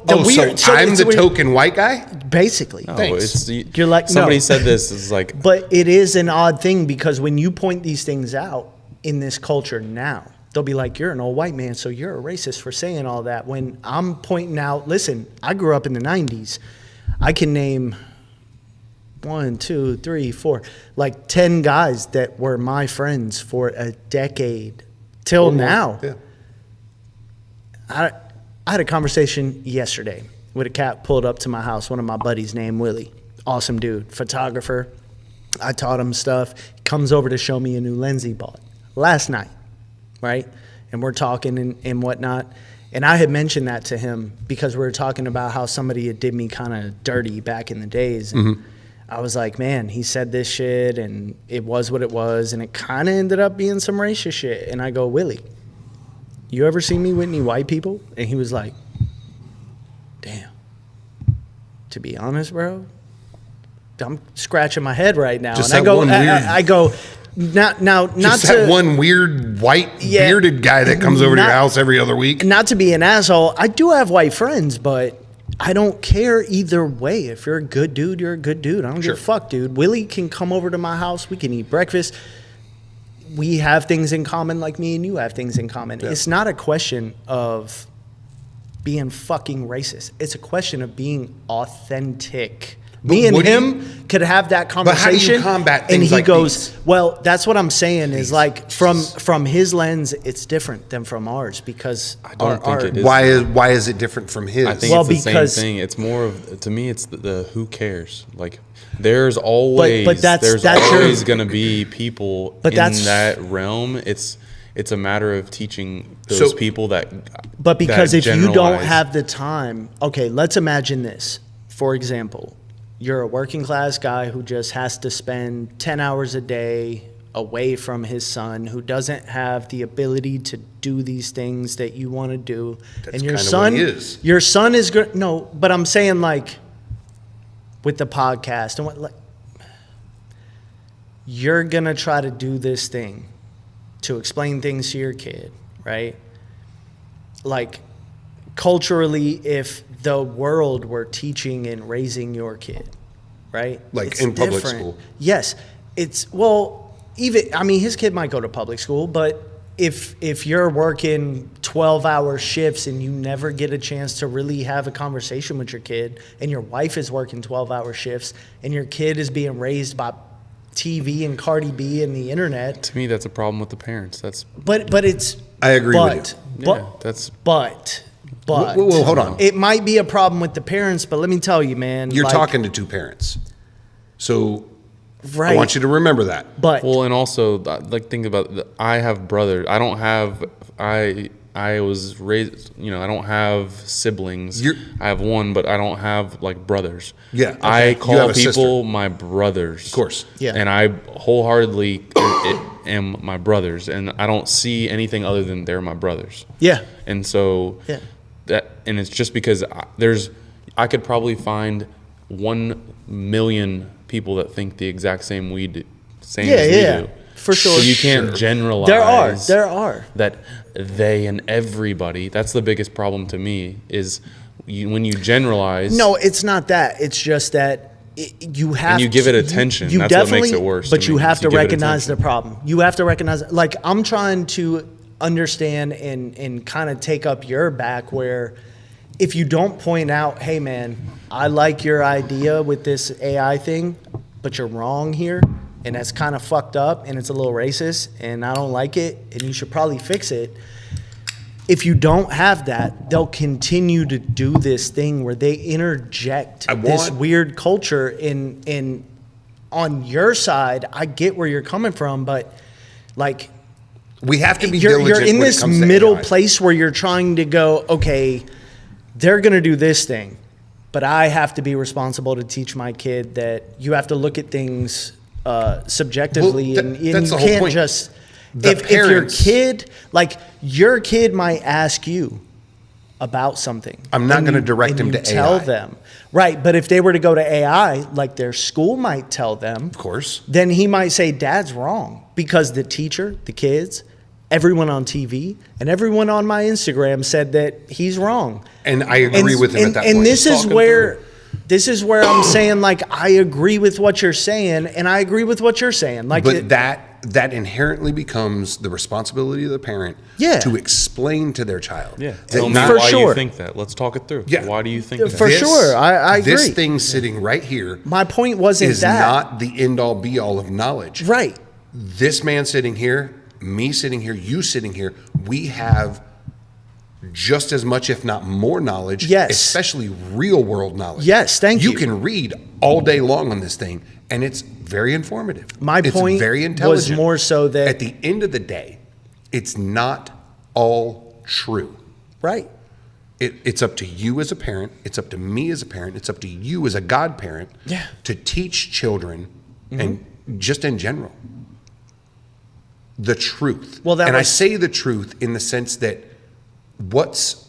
the weird. So I'm it's the weird- token white guy? Basically. No, Thanks. You're like, somebody no. said this is like But it is an odd thing, because when you point these things out in this culture now, they'll be like, you're an old white man, so you're a racist for saying all that. When I'm pointing out, listen, I grew up in the 90s. I can name 1, 2, 3, 4, like 10 guys that were my friends for a decade till now. Yeah. I had a conversation yesterday with a cat pulled up to my house, one of my buddies named Willie. Awesome dude, photographer. I taught him stuff. He comes over to show me a new lens he bought last night, right? And we're talking and whatnot. And I had mentioned that to him because we were talking about how somebody had did me kind of dirty back in the days. And I was like, man, he said this shit and it was what it was. And it kind of ended up being some racist shit. And I go, Willie, you ever see me with any white people? And he was like, damn. To be honest, bro, I'm scratching my head right now. Just and I that go, one weird- I go, not Just to that one weird white Yeah. bearded guy that comes over to your Not- house every other week. not to be an asshole. I do have white friends, but I don't care either way. If you're a good dude, you're a good dude. I don't give a fuck, dude. Willie can come over to my house. We can eat breakfast. We have things in common like me and you have things in common. Yeah. It's not a question of being fucking racist. It's a question of being authentic. Me and him could have that conversation. But how do you combat things and he like goes, these? well, that's what I'm saying is like from his lens, it's different than from ours because I don't think it is. Why is it different from his? I think it's the same thing. It's more of, to me, it's the who cares. Like there's always going to be people in that realm. It's a matter of teaching those people that. But because if you don't have the time, okay, let's imagine this. For example, you're a working class guy who just has to spend 10 hours a day away from his son, who doesn't have the ability to do these things that you want to do. That's and your son is good. No, but I'm saying like with the podcast and what, like, you're going to try to do this thing to explain things to your kid, right? Like culturally, if the world were teaching and raising your kid, right? Like it's in public school. Yes. His kid might go to public school, but if you're working 12-hour shifts and you never get a chance to really have a conversation with your kid, and your wife is working 12-hour shifts and your kid is being raised by TV and Cardi B and the internet. To me, that's a problem with the parents. I agree with you. But well, hold on. It might be a problem with the parents, but let me tell you, man. You're talking to two parents. So I want you to remember that. And also, like, think about I have brothers. I was raised, I don't have siblings. I have one, but I don't have, like, brothers. Yeah. Okay. I call people my brothers. Of course. Yeah. And I wholeheartely am my brothers. And I don't see anything other than they're my brothers. Yeah. And so and it's just because I could probably find 1 million people that think the exact same as we do. For sure. So you can't generalize. There are. That they and everybody, that's the biggest problem to me, is when you generalize. No, it's not that. It's just that you have and you give it attention. That's what makes it worse. But you have to recognize the problem. You have to recognize, like, I'm trying to understand and kind of take up your back where if you don't point out, hey, man, I like your idea with this AI thing, but you're wrong here. And that's kind of fucked up, and it's a little racist, and I don't like it, and you should probably fix it. If you don't have that, they'll continue to do this thing where they interject this weird culture in on your side. I get where you're coming from, but like we have to be diligent. You're in this middle place where you're trying to go, okay, they're going to do this thing, but I have to be responsible to teach my kid that you have to look at things subjectively, and you can't just if your kid, like your kid might ask you about something, I'm not going to direct him to tell them, right? But if they were to go to AI, like their school might tell them, of course, then he might say Dad's wrong because the teacher, the kids, everyone on TV, and everyone on my Instagram said that he's wrong, and I agree with him at that point. And this is where I'm saying, like, I agree with what you're saying, and I agree with what you're saying. Like, but that inherently becomes the responsibility of the parent to explain to their child. Yeah, tell me why you think that. Let's talk it through. Yeah. Why do you think that? For sure, I agree. This thing sitting right here, my point wasn't is not the end-all, be-all of knowledge. Right. This man sitting here, me sitting here, you sitting here, we have just as much, if not more knowledge, especially real world knowledge. Yes, thank you. You can read all day long on this thing, and it's very informative. My point very intelligent. Was more so that at the end of the day, it's not all true. Right. It's up to you as a parent. It's up to me as a parent. It's up to you as a godparent to teach children and just in general the truth. Well, I say the truth in the sense that what's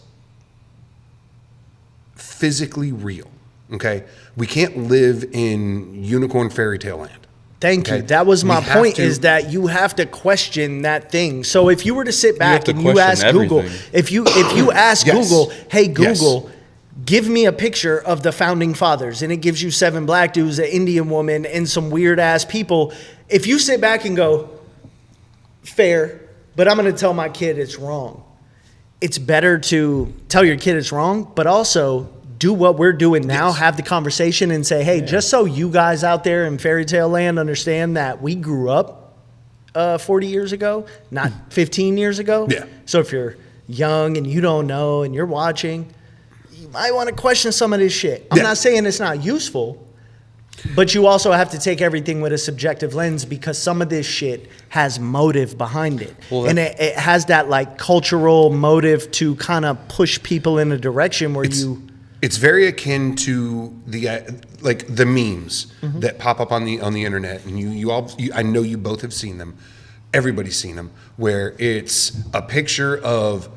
physically real, okay? We can't live in unicorn fairy tale land. Thank you. That was my point, is that you have to question that thing. So if you were to sit back and you ask Google, if you ask Google, hey, Google, give me a picture of the founding fathers, and it gives you 7 black dudes, an Indian woman, and some weird ass people. If you sit back and go, fair, but I'm going to tell my kid it's wrong. It's better to tell your kid it's wrong, but also do what we're doing now, have the conversation and say, hey, just so you guys out there in fairy tale land understand that we grew up 40 years ago, not 15 years ago. Yeah. So if you're young and you don't know and you're watching, you might want to question some of this shit. I'm not saying it's not useful, but you also have to take everything with a subjective lens because some of this shit has motive behind it. Well, and it has that like cultural motive to kind of push people in a direction where It's very akin to the like the memes that pop up on the internet, and you all I know you both have seen them. Everybody's seen them, where it's a picture of,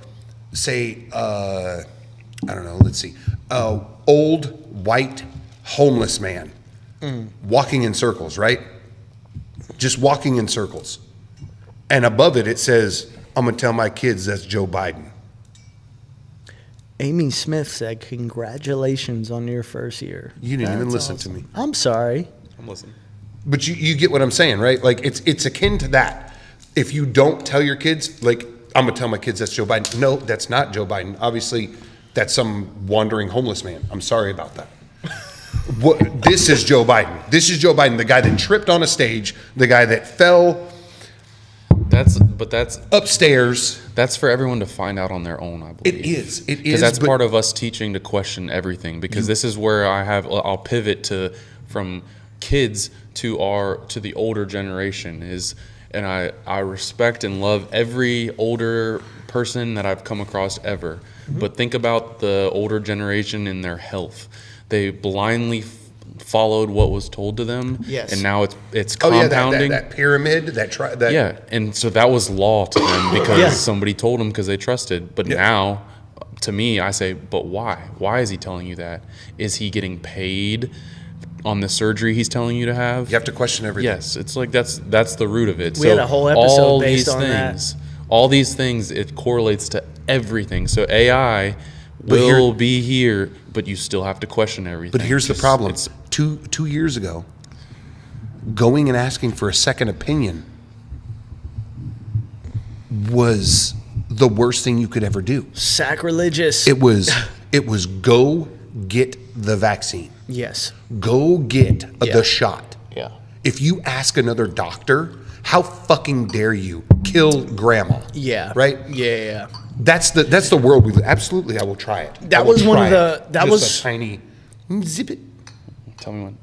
say, I don't know. Let's see, old white homeless man walking in circles, right? Just walking in circles, and above it says, "I'm gonna tell my kids that's Joe Biden." Amy Smith said, congratulations on your first year. You didn't even listen to me. I'm sorry. I'm listening. But you get what I'm saying, right? Like it's akin to that. If you don't tell your kids, like, I'm gonna tell my kids that's Joe Biden. No, that's not Joe Biden. Obviously, that's some wandering homeless man. I'm sorry about that. This is Joe Biden. This is Joe Biden, the guy that tripped on a stage, the guy that fell That's upstairs. That's for everyone to find out on their own, I believe. It is. Because that's part of us teaching to question everything. Because this is where I'll pivot from kids to the older generation and I respect and love every older person that I've come across ever. But think about the older generation and their health. They blindly followed what was told to them, and now it's compounding. That pyramid, and so that was law to them because somebody told them because they trusted. But now, to me, I say, but why? Why is he telling you that? Is he getting paid on the surgery he's telling you to have? You have to question everything. Yes, it's like that's the root of it. We had a whole episode based on that. All these things, it correlates to everything. So AI will be here, but you still have to question everything. But here's the problem. Two years ago, going and asking for a second opinion was the worst thing you could ever do. Sacrilegious. It was go get the vaccine. Yes. Go get the shot. Yeah. If you ask another doctor, how fucking dare you kill grandma? Yeah. Right? Yeah. That's the world we live. Absolutely, I will try it. That was one of the. That Just was a tiny zip it. Tell me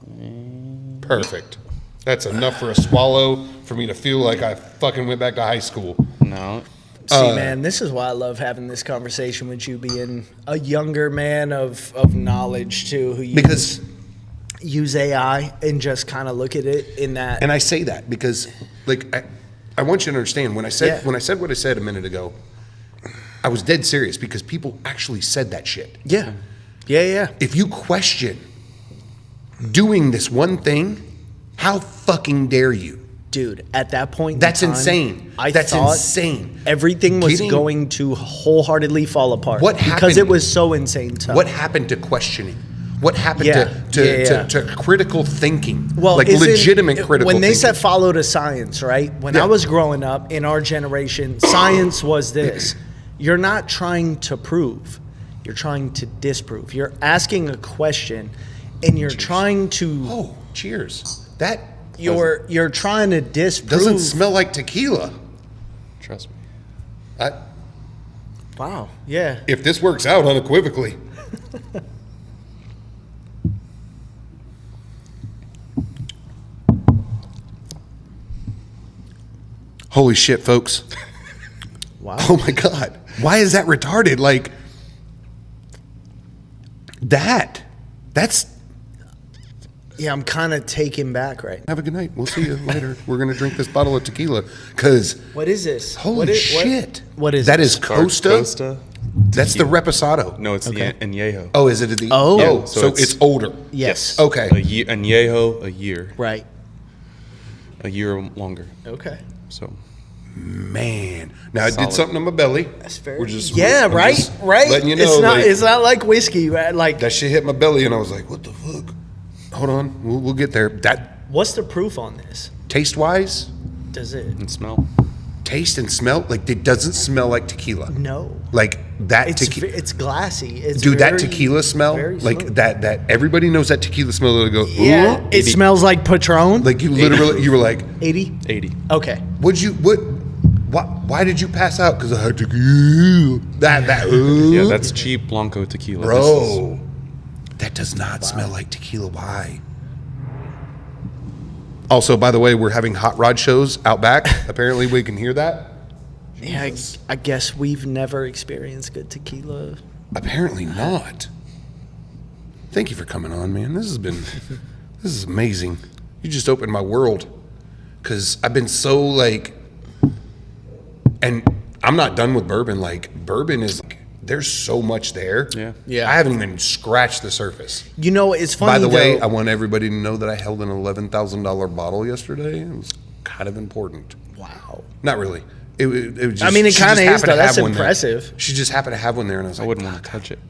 when. Perfect. That's enough for a swallow for me to feel like I fucking went back to high school. No. See, man, this is why I love having this conversation with you, being a younger man of knowledge too, who use AI and just kind of look at it in that. And I say that because, like, I want you to understand when I said what I said a minute ago, I was dead serious because people actually said that shit. Yeah. If you question doing this one thing, how fucking dare you? Dude, at that point that's in time, insane. That's insane. Everything was going to wholeheartedly fall apart. What happened? Because it was so insane tough. What happened to questioning? What happened to critical thinking? Well, like legitimate critical when they thinking. said follow to science, right? When I was growing up in our generation, science was this. You're not trying to prove. You're trying to disprove. You're asking a question and you're trying to... Oh, cheers. You're trying to disprove... Doesn't smell like tequila. Trust me. Wow, yeah. If this works out unequivocally. Holy shit, folks. Wow. Oh my God. Why is that retarded? Like, that's... Yeah, I'm kind of taken back right now. Have a good night. We'll see you later. We're going to drink this bottle of tequila because... What is this? Holy shit. What is that? This? Is Costa? Costa. That's the Reposado. No, it's the Añejo. Oh, is it the... Oh. Oh, so it's older. Yes. Okay. Añejo, a year. Right. A year longer. Okay. So... Man, now I Solid. did something to my belly. That's very. We're just I'm right. just letting you know. It's not like whiskey. Like that shit hit my belly, and I was like, "What the fuck?" Hold on, we'll get there. That what's the proof on this? taste wise, Does it? And smell. taste and smell, like it doesn't smell like tequila. No. Like that tequila. It's glassy. It's Dude, very, that tequila smell, very like smooth. that everybody knows that tequila smell. That'll go, ooh. Yeah, it smells like Patron. Like you literally, you were like, 80. 80. Okay. why did you pass out? Because I had tequila. Ooh. Yeah, that's cheap Blanco tequila. Bro, that does not smell like tequila. Why? Also, by the way, we're having hot rod shows out back. Apparently, we can hear that. Yeah, I guess we've never experienced good tequila. Apparently not. Thank you for coming on, man. This is amazing. You just opened my world. Because I've been so like, and I'm not done with bourbon. Like, bourbon is, there's so much there. Yeah. I haven't even scratched the surface. You know, it's funny. By the way, though, I want everybody to know that I held an $11,000 bottle yesterday. It was kind of important. wow. Not really. It was just, I mean, it she kinda just is, happened to though. That's have one there. impressive. She just happened to have one there, and I was I like, wouldn't want to touch it.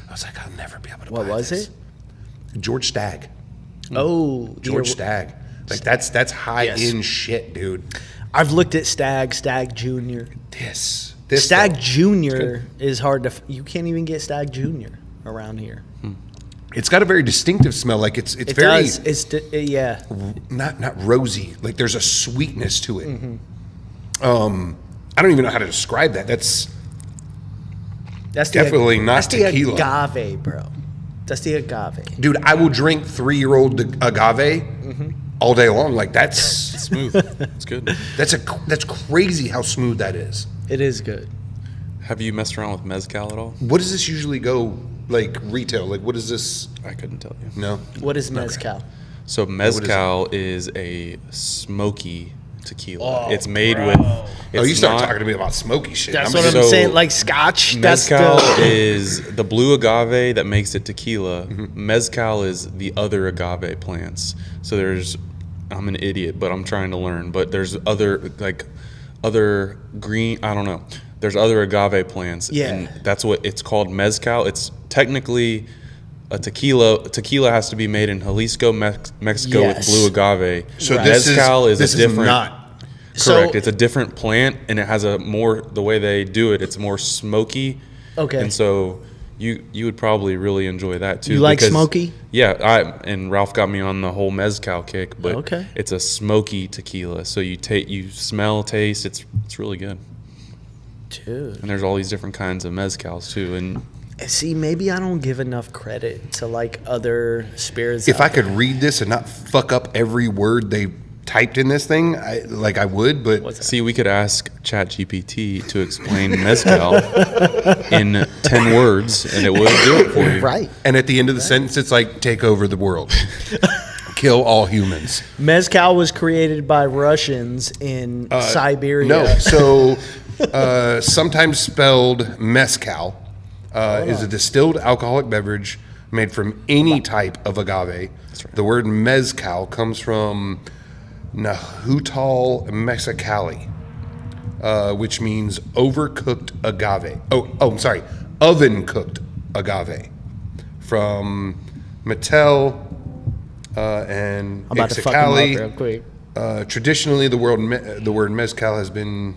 I was like, I'll never be able to What buy was this. it? George Stagg. Oh, George yeah, Stagg. Like, that's high-end shit, dude. I've looked at Stag Junior. This Stag stuff, Junior is hard to. You can't even get Stag Junior around here. it's got a very distinctive smell. Like, it's It very... does. Yeah. Not rosy. Like, there's a sweetness to it. Mm-hmm. I don't even know how to describe that. That's That's definitely not that's tequila. The agave, bro. That's the agave. Dude, I will drink 3-year-old agave all day long. Like, that's Smooth. It's good. that's crazy how smooth that is. It is good. Have you messed around with mezcal at all? What does this usually go like retail? Like, what is this? I couldn't tell you. No. What is mezcal? So mezcal is a smoky tequila. Oh, it's made bro. with. Oh, It's you start not- talking to me about smoky shit. That's I'm what gonna- I'm So, saying. Like Scotch. Mezcal That's is the blue agave that makes it tequila. Mezcal is the other agave plants. So I'm an idiot, but I'm trying to learn. But there's other green. I don't know. There's other agave plants. Yeah. And that's what it's called, mezcal. It's technically a tequila. Tequila has to be made in Jalisco, Mexico, Yes. with blue agave. So mezcal is a different. not. Correct. So- It's a different plant, and it has the way they do it, it's more smoky. Okay. And so you would probably really enjoy that too. You like because- smoky? Yeah, and Ralph got me on the whole mezcal kick, but Okay. it's a smoky tequila. So you smell, taste, it's really good. Dude. And there's all these different kinds of mezcals too. And See, maybe I don't give enough credit to like other spirits. If out I could read this and not fuck up every word they typed in this thing, I would. But What's that? see, we could ask ChatGPT to explain mezcal in 10 words, and it would do it for you. Right. and at the end of the sentence, it's like, take over the world, kill all humans. Mezcal was created by Russians in Siberia. No, so sometimes spelled mezcal is a distilled alcoholic beverage made from any type of agave. right. The word mezcal comes from Nahuatl Mexicali, which means overcooked agave. I'm sorry, oven cooked agave. From Mattel and I'm about to fuck him up Mexicali. real quick. Traditionally, the word mezcal has been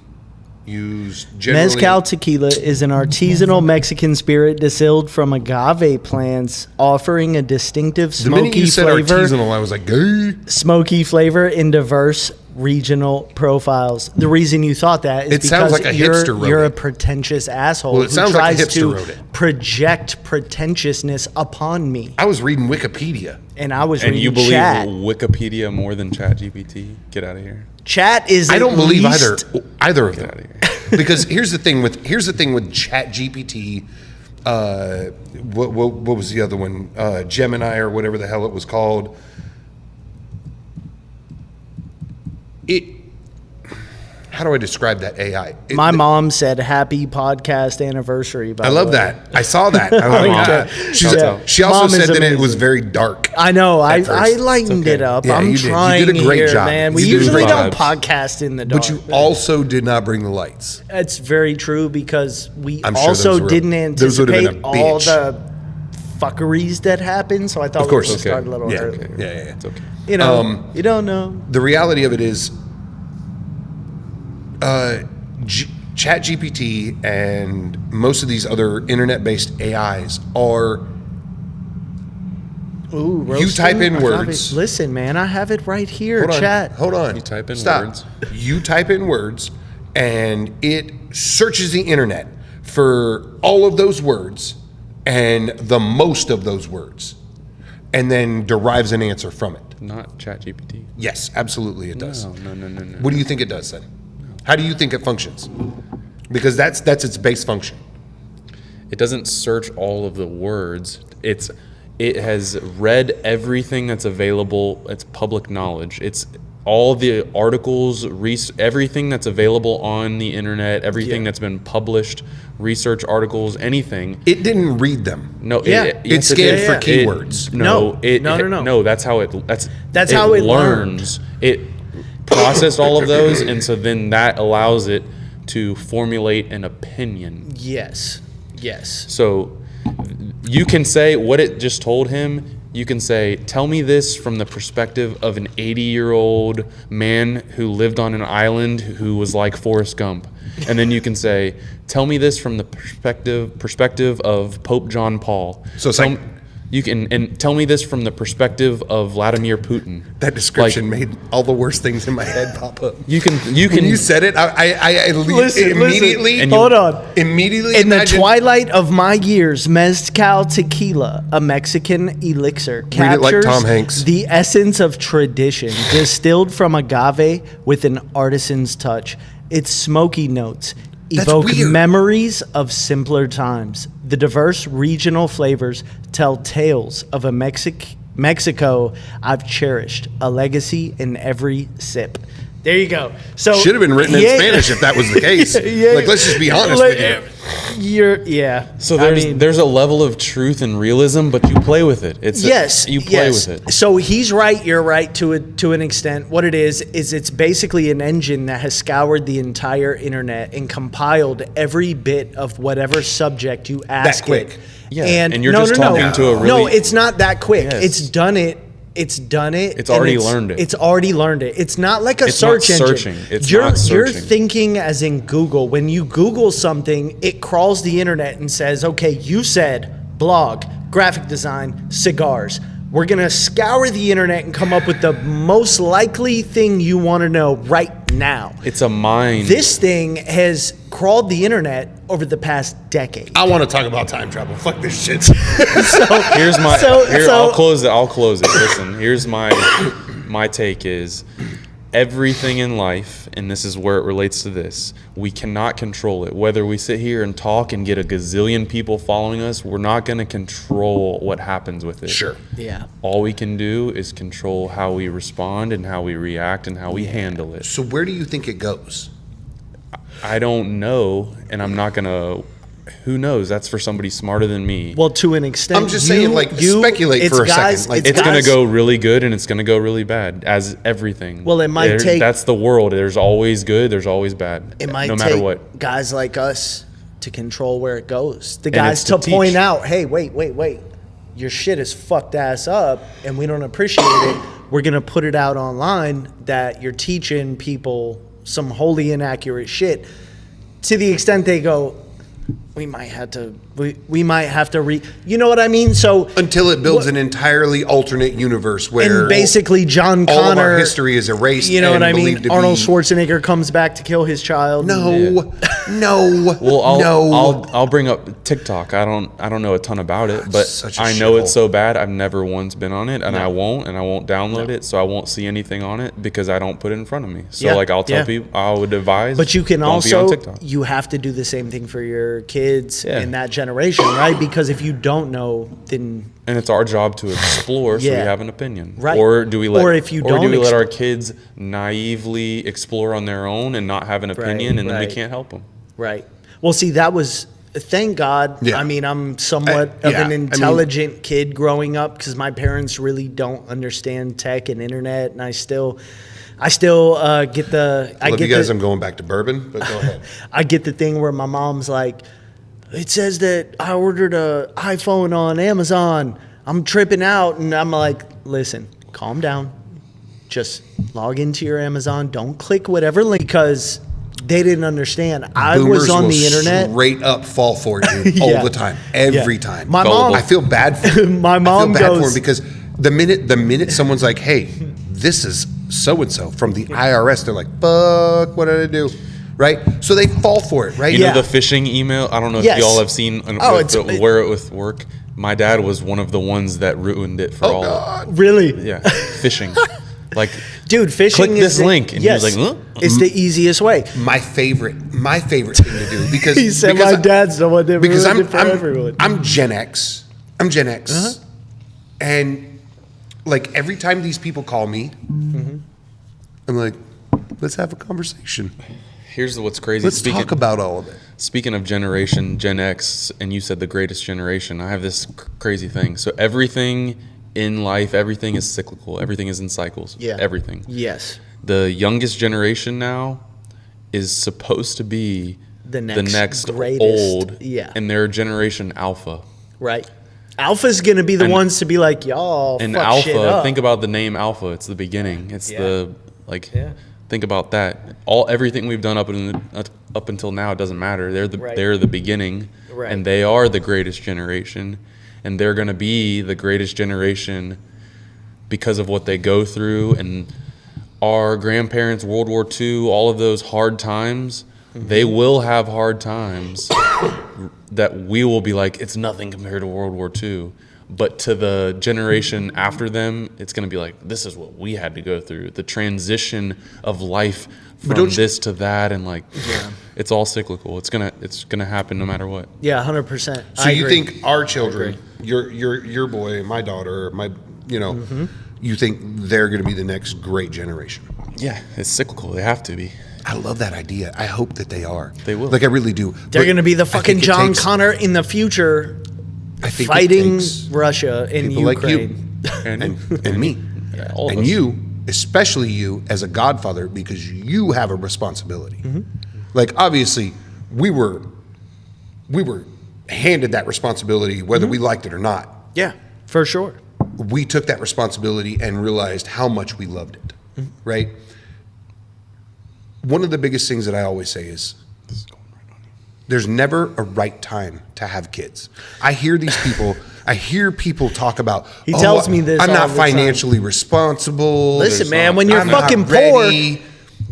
used generally. Mezcal tequila is an artisanal Mexican spirit distilled from agave plants, offering a distinctive The minute smoky you said flavor. artisanal, I was like, gay. Smoky flavor in diverse regional profiles. The reason you thought that is It sounds because like a hipster wrote you're a it. pretentious asshole Well, it who sounds like a tries hipster to wrote it. project pretentiousness upon me. I was reading Wikipedia. And I was And reading you believe chat. Wikipedia more than ChatGPT? Get out of here. Chat is I don't at believe least- either of Get them. out of here. Because here's the thing with ChatGPT. What was the other one? Gemini or whatever the hell it was called. how do I describe that AI? My mom said happy podcast anniversary. By I the love way. that. I saw that. I was like, she also Mom is said that it amazing. was very dark. I know. I first. lightened it up. Yeah, I'm you did. You trying did a great here, job. man. We You did usually great don't job. podcast in the dark. But you also did not bring the lights. That's very true because we I'm sure also those were- didn't those would've been a anticipate all bitch. the fuckeries that happened. So I thought Of course. we should start a little Yeah. earlier. Yeah. It's okay. You know, you don't know. The reality of it is, ChatGPT and most of these other internet-based AIs are. Ooh, You roasting type in a coffee. words. Listen, man, I have it right here. Hold on. Chat. Hold on. You type in Stop. words. You type in words, and it searches the internet for all of those words and the most of those words, and then derives an answer from it. Not ChatGPT. Yes, absolutely, it does. No. What do you think it does then? How do you think it functions? Because that's its base function. It doesn't search all of the words. It has read everything that's available. It's public knowledge. It's all the articles, everything that's available on the internet, everything that's been published, research articles, anything. It didn't read them. No, Yeah. It yes, scanned for did. keywords. No. No. That's how it. That's how it learns. It processed all of those, and so then that allows it to formulate an opinion. Yes. So you can say what it just told him. You can say, tell me this from the perspective of an 80-year-old man who lived on an island who was like Forrest Gump. And then you can say, tell me this from the perspective of Pope John Paul. So it's like- you can and tell me this from the perspective of Vladimir Putin. That description made all the worst things in my head pop up. You can When you said it, I immediately And Hold on. immediately In the imagined- twilight of my years, mezcal tequila, a Mexican elixir, Read it like captures Tom Hanks. the essence of tradition, distilled from agave with an artisan's touch. Its smoky notes That's evoke weird. memories of simpler times. The diverse regional flavors tell tales of a Mexico I've cherished, a legacy in every sip. There you go. So should have been written in yeah. Spanish if that was the case. Yeah. Like, let's just be honest with you. So there's a level of truth and realism, but you play with it. You play with it. So he's right. You're right to an extent. What it is it's basically an engine that has scoured the entire internet and compiled every bit of whatever subject you ask quick. it. Yeah, and and you're no, just no, talking no. to a really- No, it's not that quick. Yes. It's done it. It's It's and already learned it. It's already learned it. It's not like a It's not search engine. searching. It's you're, not searching. You're thinking as in Google. When you Google something, it crawls the internet and says, okay, you said blog, graphic design, cigars. We're going to scour the internet and come up with the most likely thing you want to know right now. It's a mind. This thing has crawled the internet over the past decade. I want to talk about time travel. Fuck this shit. Here's my. So- I'll close it. I'll close it. Listen. Here's my take is everything in life, and this is where it relates to this. We cannot control it. Whether we sit here and talk and get a gazillion people following us, we're not going to control what happens with it. Sure. Yeah. All we can do is control how we respond and how we react and how we handle it. So where do you think it goes? I don't know, and I'm not going to. Who knows? That's for somebody smarter than me. Well, to an extent. I'm just saying, like, speculate it's for a guys- second. Like, It's going to guys- go really good and it's going to go really bad, as everything. Well, it might take- That's the world. There's always good. There's always bad. It might no matter take what. guys like us to control where it goes. The And guys it's to to point teach. out, hey, wait. Your shit is fucked ass up and we don't appreciate it. We're going to put it out online that you're teaching people some wholly inaccurate shit. To the extent they go, we might have to you know what I mean? So until it builds an entirely alternate universe where and basically John all Connor, of our history is erased. you know and what I mean? believed to Arnold be- Schwarzenegger comes back to kill his child. No. Well, no. I'll bring up TikTok. I don't know a ton about it, but such a I know it's shithole. so bad. I've never once been on it, and I won't download it, so I won't see anything on it because I don't put it in front of me. So Yeah, like I'll tell yeah. people, I would advise. But you can don't be on also, TikTok. you have to do the same thing for your kids kids in that generation, right? Because if you don't know, then and it's our job to explore, so we Yeah. have an opinion, Right. Or do we let, Or if you or do don't we let our kids naively explore on their own and not have an opinion, and then we right. can't help them? right. Well, see, that was. Thank God. Yeah. I mean, I'm somewhat of yeah, an I mean- intelligent kid growing up because my parents really don't understand tech and internet, and I still get the. I Love get you guys. the, I'm going back to bourbon, but go ahead. I get the thing where my mom's like, it says that I ordered a iPhone on Amazon. I'm tripping out, and I'm like, listen, calm down. Just log into your Amazon. Don't click whatever link because they didn't understand. I was Boomers on will the internet. straight up fall for you Yeah. all the time, every Yeah. time. My mom- I feel bad for him. My mom I feel bad for goes- him because the minute someone's like, "Hey, this is so and so from the IRS," they're like, "Fuck, what did I do?" Right? So they fall for it, right? You Yeah. know the phishing email? I don't know if Yes. y'all have seen wear it with work. My dad was one of the ones that ruined it for Oh all. God. Really? Yeah, phishing. Like, Dude, phishing click is this the- link, and he was like, "Huh?" It's the easiest way. My favorite thing to do because He said because my dad's the one that because ruined it for everyone. I'm Gen X. I'm Gen X, and like every time these people call me, I'm like, let's have a conversation. here's what's crazy. Let's talk about all of it. Speaking of generation, Gen X, and you said the greatest generation, I have this crazy thing. So everything in life, everything is cyclical. Everything is in cycles. Yeah. Everything. Yes. The youngest generation now is supposed to be The next greatest, old. yeah. And they're Generation Alpha. Right. Alpha's going to be the And- ones to be like, y'all And fuck shit Alpha, up. think about the name Alpha. It's the beginning. It's Yeah. the, like, Yeah. think about that. Everything we've done up until now, it doesn't matter. Right. They're the beginning. Right. And they are the greatest generation. And they're going to be the greatest generation because of what they go through. And our grandparents, World War II, all of those hard times, they will have hard times that we will be like, it's nothing compared to World War II. But to the generation after them, it's going to be like, this is what we had to go through. The transition of life from this to that, and like, it's all cyclical. It's gonna happen no matter what. Yeah, 100%. So you think our children, your boy, my daughter, you think they're going to be the next great generation? Yeah, it's cyclical. They have to be. I love that idea. I hope that they are. They will. Like I really do. they're But going to be the I think fucking it John takes- Connor in the future I think it fighting takes Russia in people like you. Ukraine. and me. Yeah, all of And us. you, especially you as a godfather, because you have a responsibility. Like obviously we were handed that responsibility whether we liked it or not. Yeah, for sure. We took that responsibility and realized how much we loved it. Right? One of the biggest things that I always say is there's never a right time to have kids. I hear people talk about, He tells me this I'm all not the time. financially responsible. Listen, man, when you're I'm not fucking poor, ready.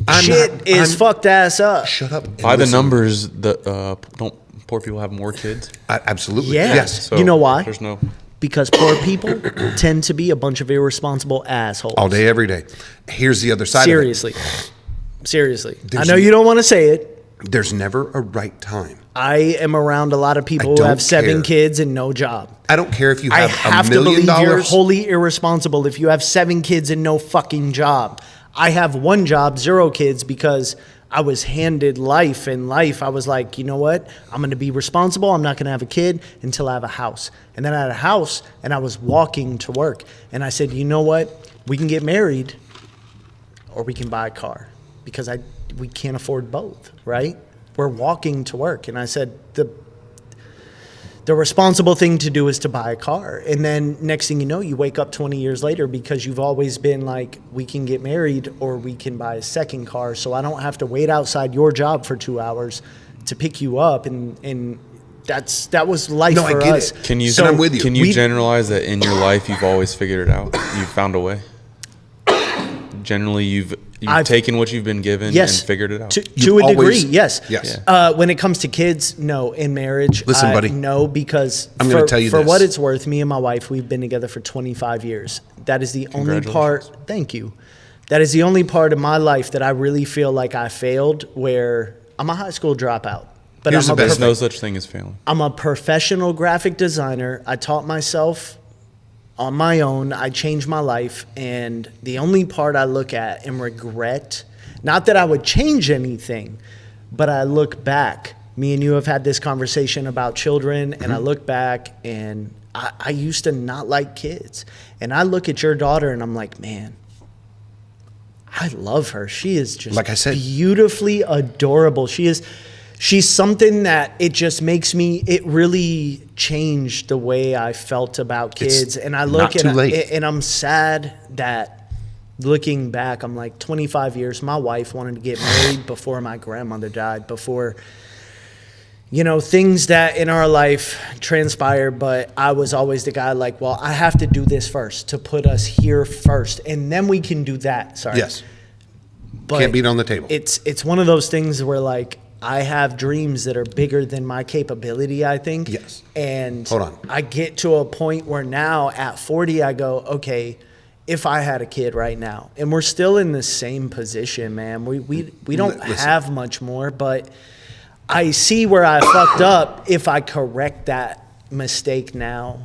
I'm shit not- is I'm- fucked ass up. Shut up. and By the listen. numbers, don't poor people have more kids? Absolutely. Yeah. Yes. So You know why? There's no. Because poor people tend to be a bunch of irresponsible assholes. All day, every day. Here's the other side Seriously. Seriously. I There's know you don't want to say it. of it. There's never a right time. I am around a lot of people I who don't have 7 care. kids and no job. I don't care if you I have have $1 to million. believe you're wholly irresponsible if you have 7 kids and no fucking job. I have 1 job, 0 kids because I was handed life. In life, I was like, you know what? I'm going to be responsible. I'm not going to have a kid until I have a house. And then I had a house and I was walking to work. And I said, you know what? We can get married or we can buy a car because we can't afford both, right? We're walking to work. And I said, the responsible thing to do is to buy a car. And then next thing you know, you wake up 20 years later because you've always been like, we can get married or we can buy a second car. So I don't have to wait outside your job for 2 hours to pick you up. And that was life No, I for get us. it. Can you? And I'm with you. Can you We- generalize that in your life you've always figured it out? You've found a way. Generally, you've I've- taken what you've been given Yes. and figured it out. To You've a degree, always- yes. Yes. When it comes to kids, no. In marriage, Listen, buddy. no, because I'm gonna tell you for this. what it's worth, me and my wife, we've been together for 25 years. That is the only part. Thank you. That is the only part of my life that I really feel like I failed. Where I'm a high school dropout. But There's no such thing as failing. I'm a professional graphic designer. I taught myself on my own. I changed my life. And the only part I look at and regret, not that I would change anything, but I look back. Me and you have had this conversation about children, and I look back, and I used to not like kids. And I look at your daughter, and I'm like, man, I love her. She is just, like I said, beautifully adorable. She's something that it just makes me, it really changed the way I felt about kids. And I look and I'm sad that looking back, I'm like 25 years, my wife wanted to get married before my grandmother died, before, things that in our life transpire. But I was always the guy like, well, I have to do this first to put us here first. And then we can do that. Sorry. Yes. But can't beat on the table. It's one of those things where like, I have dreams that are bigger than my capability, I think. Yes. And hold on. I get to a point where now at 40, I go, okay, if I had a kid right now, and we're still in the same position, man. We don't have much more, but I see where I fucked up. If I correct that mistake now,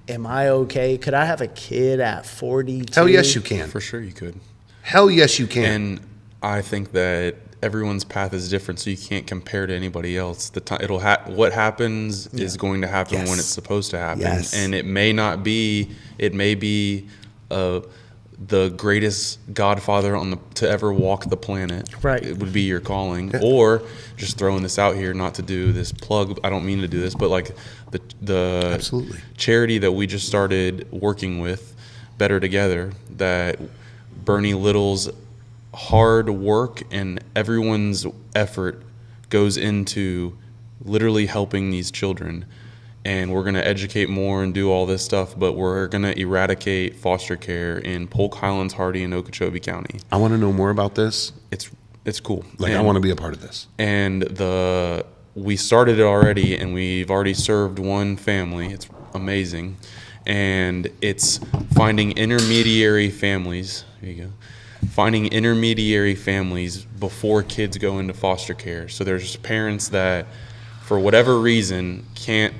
am I okay? Could I have a kid at 42? Hell yes, you can. For sure you could. Hell yes, you can. And I think that everyone's path is different, so you can't compare to anybody else. What happens is going to happen when it's supposed to happen, and it may be the greatest godfather to ever walk the planet. Right, it would be your calling, or just throwing this out here, not to do this plug. I don't mean to do this, but like the absolutely charity that we just started working with, Better Together, that Bernie Little's hard work and everyone's effort goes into literally helping these children. And we're going to educate more and do all this stuff, but we're going to eradicate foster care in Polk, Highlands, Hardy, and Okeechobee County. I want to know more about this. It's cool. I want to be a part of this. And we started it already, and we've already served one family. It's amazing. And it's finding intermediary families. Here you go. Finding intermediary families before kids go into foster care. So there's parents that, for whatever reason, can't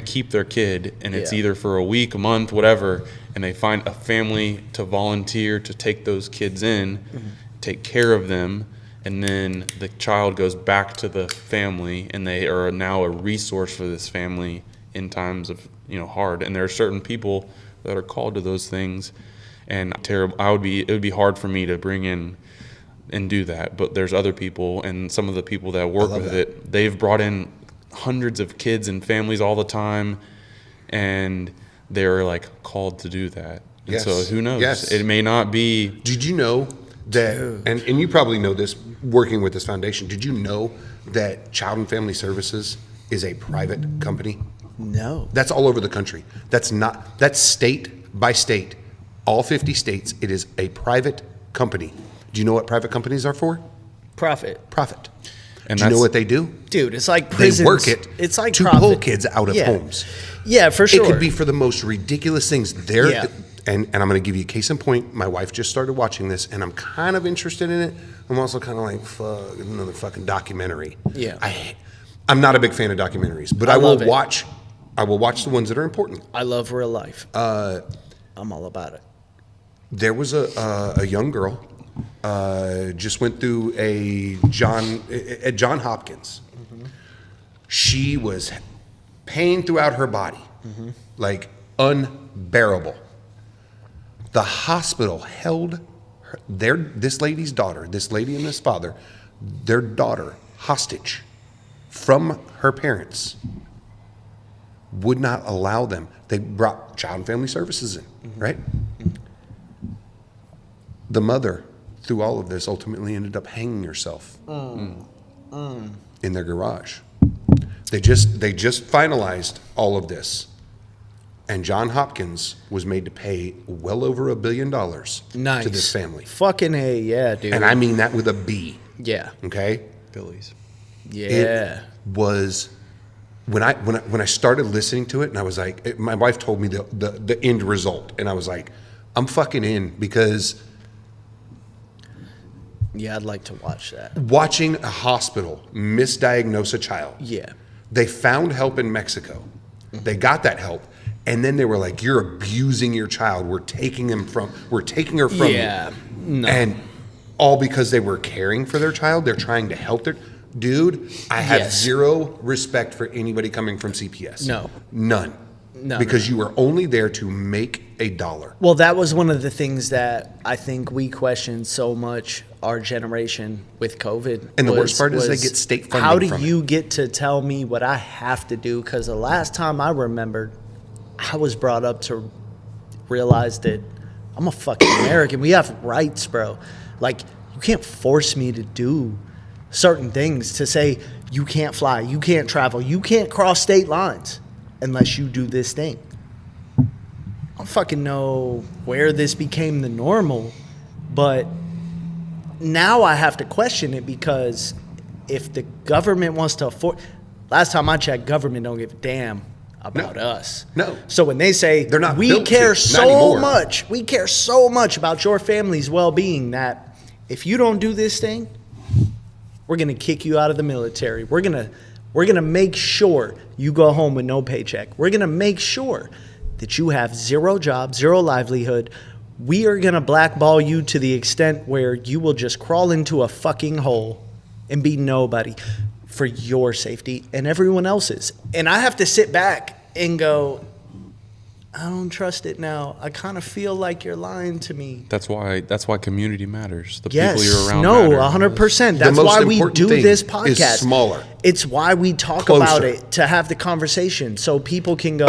keep their kid, and it's either for a week, a month, whatever, and they find a family to volunteer to take those kids in, take care of them, and then the child goes back to the family, and they are now a resource for this family in times of hard. And there are certain people that are called to those things. And terrible. It would be hard for me to bring in and do that. But there's other people, and some of the people that work with it, they've brought in hundreds of kids and families all the time, and they're like called to do that. And so who knows? Yes. It may not be. Did you know that? And you probably know this working with this foundation. Did you know that Child and Family Services is a private company? No. That's all over the country. That's state by state. All 50 states, it is a private company. Do you know what private companies are for? Profit. And do you know what they do? Dude, it's like prisons. They work it it's like to profit. pull kids out of homes. Yeah, for sure. It could be for the most ridiculous things. And I'm going to give you a case in point. My wife just started watching this, and I'm kind of interested in it. I'm also kind of like, fuck, another fucking documentary. Yeah. I'm not a big fan of documentaries, but I will watch the ones that are important. I love real life. I'm all about it. There was a young girl, just went through at John Hopkins. She was pain throughout her body, like unbearable. The hospital held this lady and this father, their daughter, hostage from her parents. Would not allow them. They brought Child and Family Services in, right? The mother, through all of this, ultimately ended up hanging herself in their garage. They just finalized all of this, and John Hopkins was made to pay well over $1 billion to this family. Fucking A, yeah, dude. And I mean that with a B. Yeah. Okay. Billy's. Yeah. It was when I started listening to it, and I was like, my wife told me the end result, and I was like, I'm fucking in, because Yeah, I'd like to watch that. Watching a hospital misdiagnose a child. Yeah. They found help in Mexico. They got that help. And then they were like, you're abusing your child. We're taking her from Yeah. you. No. And all because they were caring for their child. They're trying to help their... Dude, I have zero respect for anybody coming from CPS. No. None. No. Because you were only there to make $1. Well, that was one of the things that I think we questioned so much, our generation, with COVID. And the worst part is they get state funding How do from you get to tell me what I have to do? Because the last time I remembered, I was brought up to realize that I'm a fucking American. We have rights, bro. Like, you can't force me to do certain things, to say you can't fly, you can't travel, you can't cross state lines unless you do this thing. I don't fucking know where this became the normal, but now I have to question it, because if the government wants to afford... Last time I checked, government don't give a damn about us. No. So when they say They're not we built care to, not so anymore. much, we care so much about your family's well-being that if you don't do this thing, we're going to kick you out of the military. We're going to make sure you go home with no paycheck. We're going to make sure that you have zero job, zero livelihood. We are going to blackball you to the extent where you will just crawl into a fucking hole and be nobody, for your safety and everyone else's. And I have to sit back and go, I don't trust it now. I kind of feel like you're lying to me. That's why community matters. The Yes, people you're around no, matter. 100%. The That's most why we important do thing this is podcast. smaller. It's why we talk Closer. about it, to have the conversation, so people can go,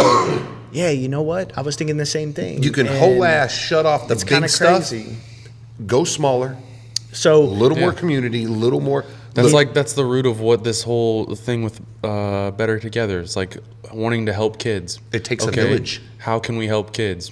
yeah, you know what? I was thinking the same thing. You can And whole ass shut off the it's big kinda stuff. crazy. Go smaller. So A little more Yeah. community, a little more... That's the root of what this whole thing with Better Together. It's like wanting to help kids. It takes a village. How can we help kids?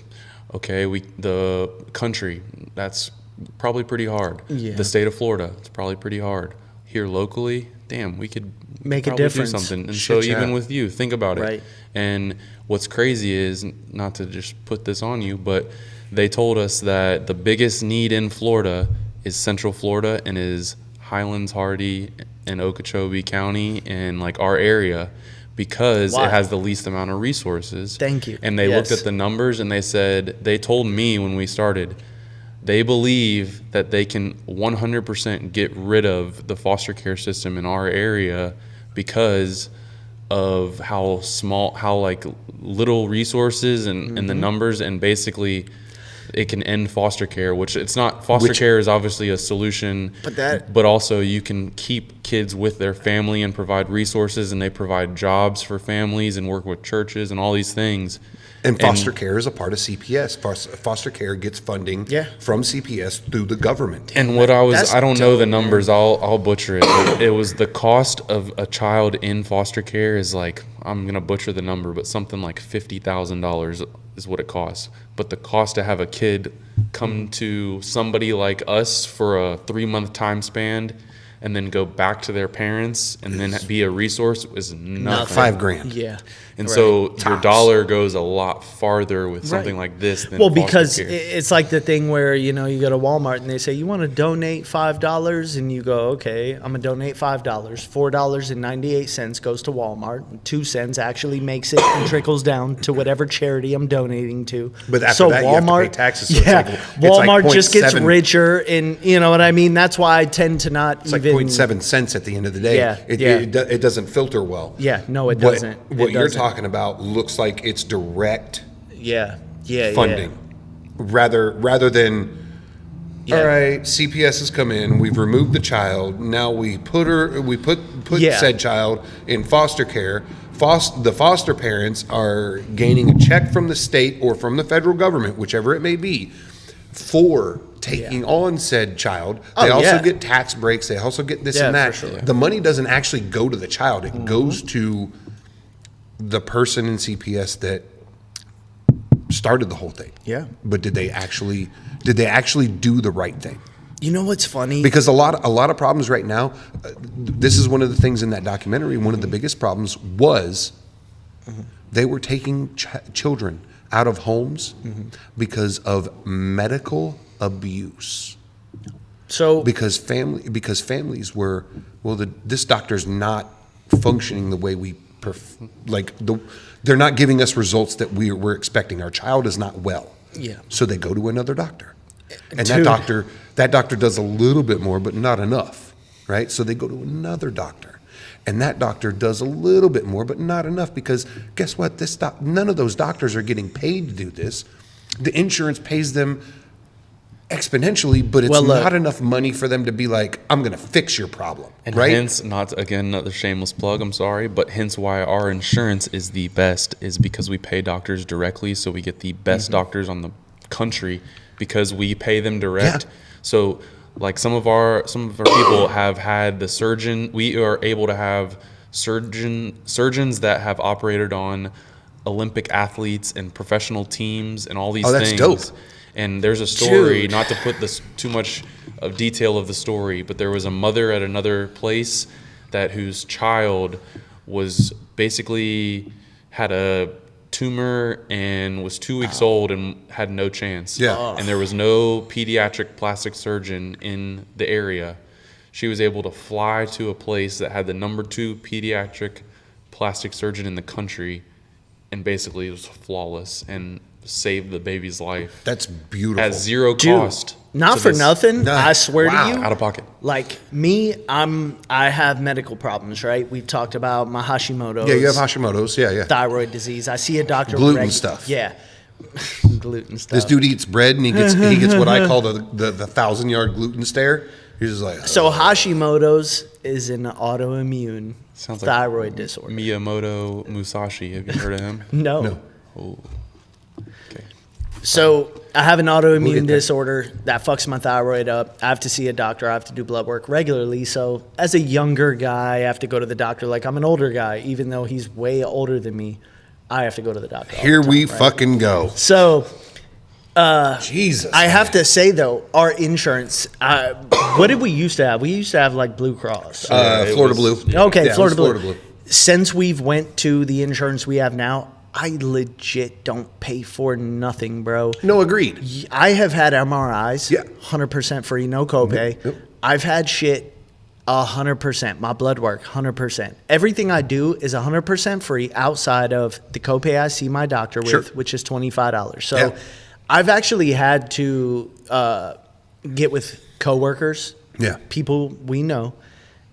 Okay, the country, that's probably pretty hard. Yeah. The state of Florida, it's probably pretty hard. Here locally, damn, we could Make a probably difference. do something. And Shit, so yeah. even with you, think about it. Right. And what's crazy is, not to just put this on you, but they told us that the biggest need in Florida is Central Florida and is Highlands, Hardy, and Okeechobee County, and like our area, because Why? it has the least amount of resources. Thank you. And they Yes. looked at the numbers and they told me when we started, they believe that they can 100% get rid of the foster care system in our area because of how like little resources and the numbers, and basically it can end foster care, which it's not. Foster care is obviously a solution, but also you can keep kids with their family and provide resources, and they provide jobs for families and work with churches and all these things. And foster care is a part of CPS. Foster care gets funding from CPS through the government. And what I don't know the numbers, I'll butcher it. But it was the cost of a child in foster care is like, I'm going to butcher the number, but something like $50,000 is what it costs. But the cost to have a kid come to somebody like us for a 3-month time span and then go back to their parents and then be a resource is nothing. $5,000. Yeah. And Right. so your Tops. dollar goes a lot farther with something Right. like this than Well, foster because care. it's like the thing where, you go to Walmart and they say, you want to donate $5? And you go, okay, I'm going to donate $5. $4.98 goes to Walmart. And 2 cents actually makes it and trickles down to whatever charity I'm donating to. But after that, you have to pay taxes, so it's like Walmart just gets 0.7 richer. And you know what I mean? That's why I tend to not It's like even... 0.7 cents at the end of the day. Yeah, It doesn't filter well. Yeah, no, it doesn't. What It you're doesn't. talking about looks like it's direct Yeah. funding, rather than all right, CPS has come in, we've removed the child, now we put said child in foster care. The foster parents are gaining a check from the state or from the federal government, whichever it may be, for taking on said child. They also get tax breaks. They also get this and that. for sure. The money doesn't actually go to the child. It goes to the person in CPS that started the whole thing. Yeah. But did they actually do the right thing? You know what's funny? Because a lot of problems right now, this is one of the things in that documentary, one of the biggest problems was they were taking children out of homes because of medical abuse. So because families were, well, this doctor's not functioning the way we they're not giving us results that we're expecting. Our child is not well. Yeah. So they go to another doctor. And Dude. that doctor does a little bit more, but not enough, right? So they go to another doctor. And that doctor does a little bit more, but not enough, because guess what? None of those doctors are getting paid to do this. The insurance pays them exponentially, but it's not enough money for them to be like, I'm going to fix your problem, And right? hence, another shameless plug, I'm sorry, but hence why our insurance is the best is because we pay doctors directly, so we get the best doctors on the country because we pay them direct. Yeah. So like some of our people have had the surgeon. We are able to have surgeons that have operated on Olympic athletes and professional teams and all these that's things. dope. And there's a story, Dude. not to put this too much of detail of the story, but there was a mother at another place whose child was basically had a tumor and was 2 weeks old and had no chance. Yeah. And there was no pediatric plastic surgeon in the area. She was able to fly to a place that had the number 2 pediatric plastic surgeon in the country, and basically it was flawless and saved the baby's life That's beautiful. at zero Dude, cost. not to for this- nothing. No. I swear Wow. to you. Out of pocket. Like me, I have medical problems, right? We've talked about my Hashimoto's. Yeah, you have Hashimoto's. Yeah, yeah. thyroid disease. I see a doctor. Gluten stuff. Yeah, gluten stuff. This dude eats bread and he gets what I call the 1,000-yard gluten stare. He's just like, So Hashimoto's is an autoimmune Sounds like thyroid disorder. Miyamoto Musashi. Have you heard of him? No. No. Oh. Okay. So I have an We'll autoimmune get there. disorder that fucks my thyroid up. I have to see a doctor. I have to do blood work regularly. So as a younger guy, I have to go to the doctor. Like I'm an older guy, even though he's way older than me. I have to go to the doctor. all here the time, we right? fucking go. So Jesus. I have to say though, our insurance. What did we used to have? We used to have like Blue Cross. Florida Blue. Okay, Yeah, it was Florida Blue. Florida Blue. Since we've went to the insurance we have now, I legit don't pay for nothing, bro. No, agreed. I have had MRIs, Yeah. 100% free, no copay. Yep. I've had shit 100%. My blood work, 100%. Everything I do is 100% free outside of the copay I see my doctor with, Sure. which is $25. So Yeah. I've actually had to get with coworkers, Yeah. people we know,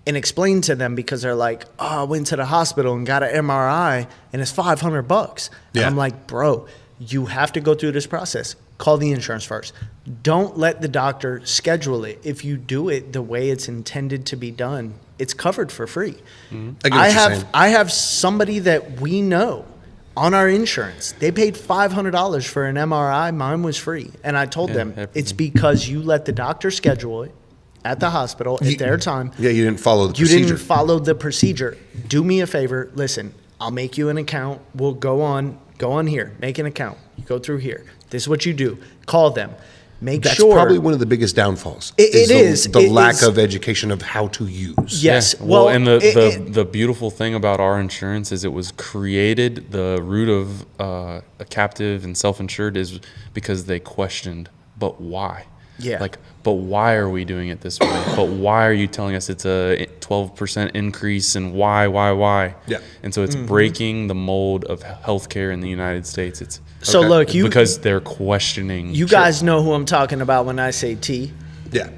and explain to them because they're like, oh, I went to the hospital and got an MRI and it's $500. And Yeah. I'm like, bro, you have to go through this process. Call the insurance first. Don't let the doctor schedule it. If you do it the way it's intended to be done, it's covered for free. I get what you're saying. I have somebody that we know on our insurance. They paid $500 for an MRI. Mine was free. And I told them everything. it's because you let the doctor schedule it at the hospital at their time. Yeah, you didn't follow the You procedure. didn't follow the procedure. Do me a favor. Listen, I'll make you an account. We'll go on here. Make an account. You go through here. This is what you do. Call them. Make That's sure. probably one of the biggest downfalls. It is. The It lack is. of education of how to use. Yes. Yeah. Well, and it- the beautiful thing about our insurance is it was created, the root of a captive and self-insured is because they questioned, but why? Yeah. Like, but why are we doing it this way? But why are you telling us it's a 12% increase and why? Yeah. And so it's breaking the mold of healthcare in the United States. It's So look, because they're questioning. you guys know who I'm talking about when I say T. Yeah.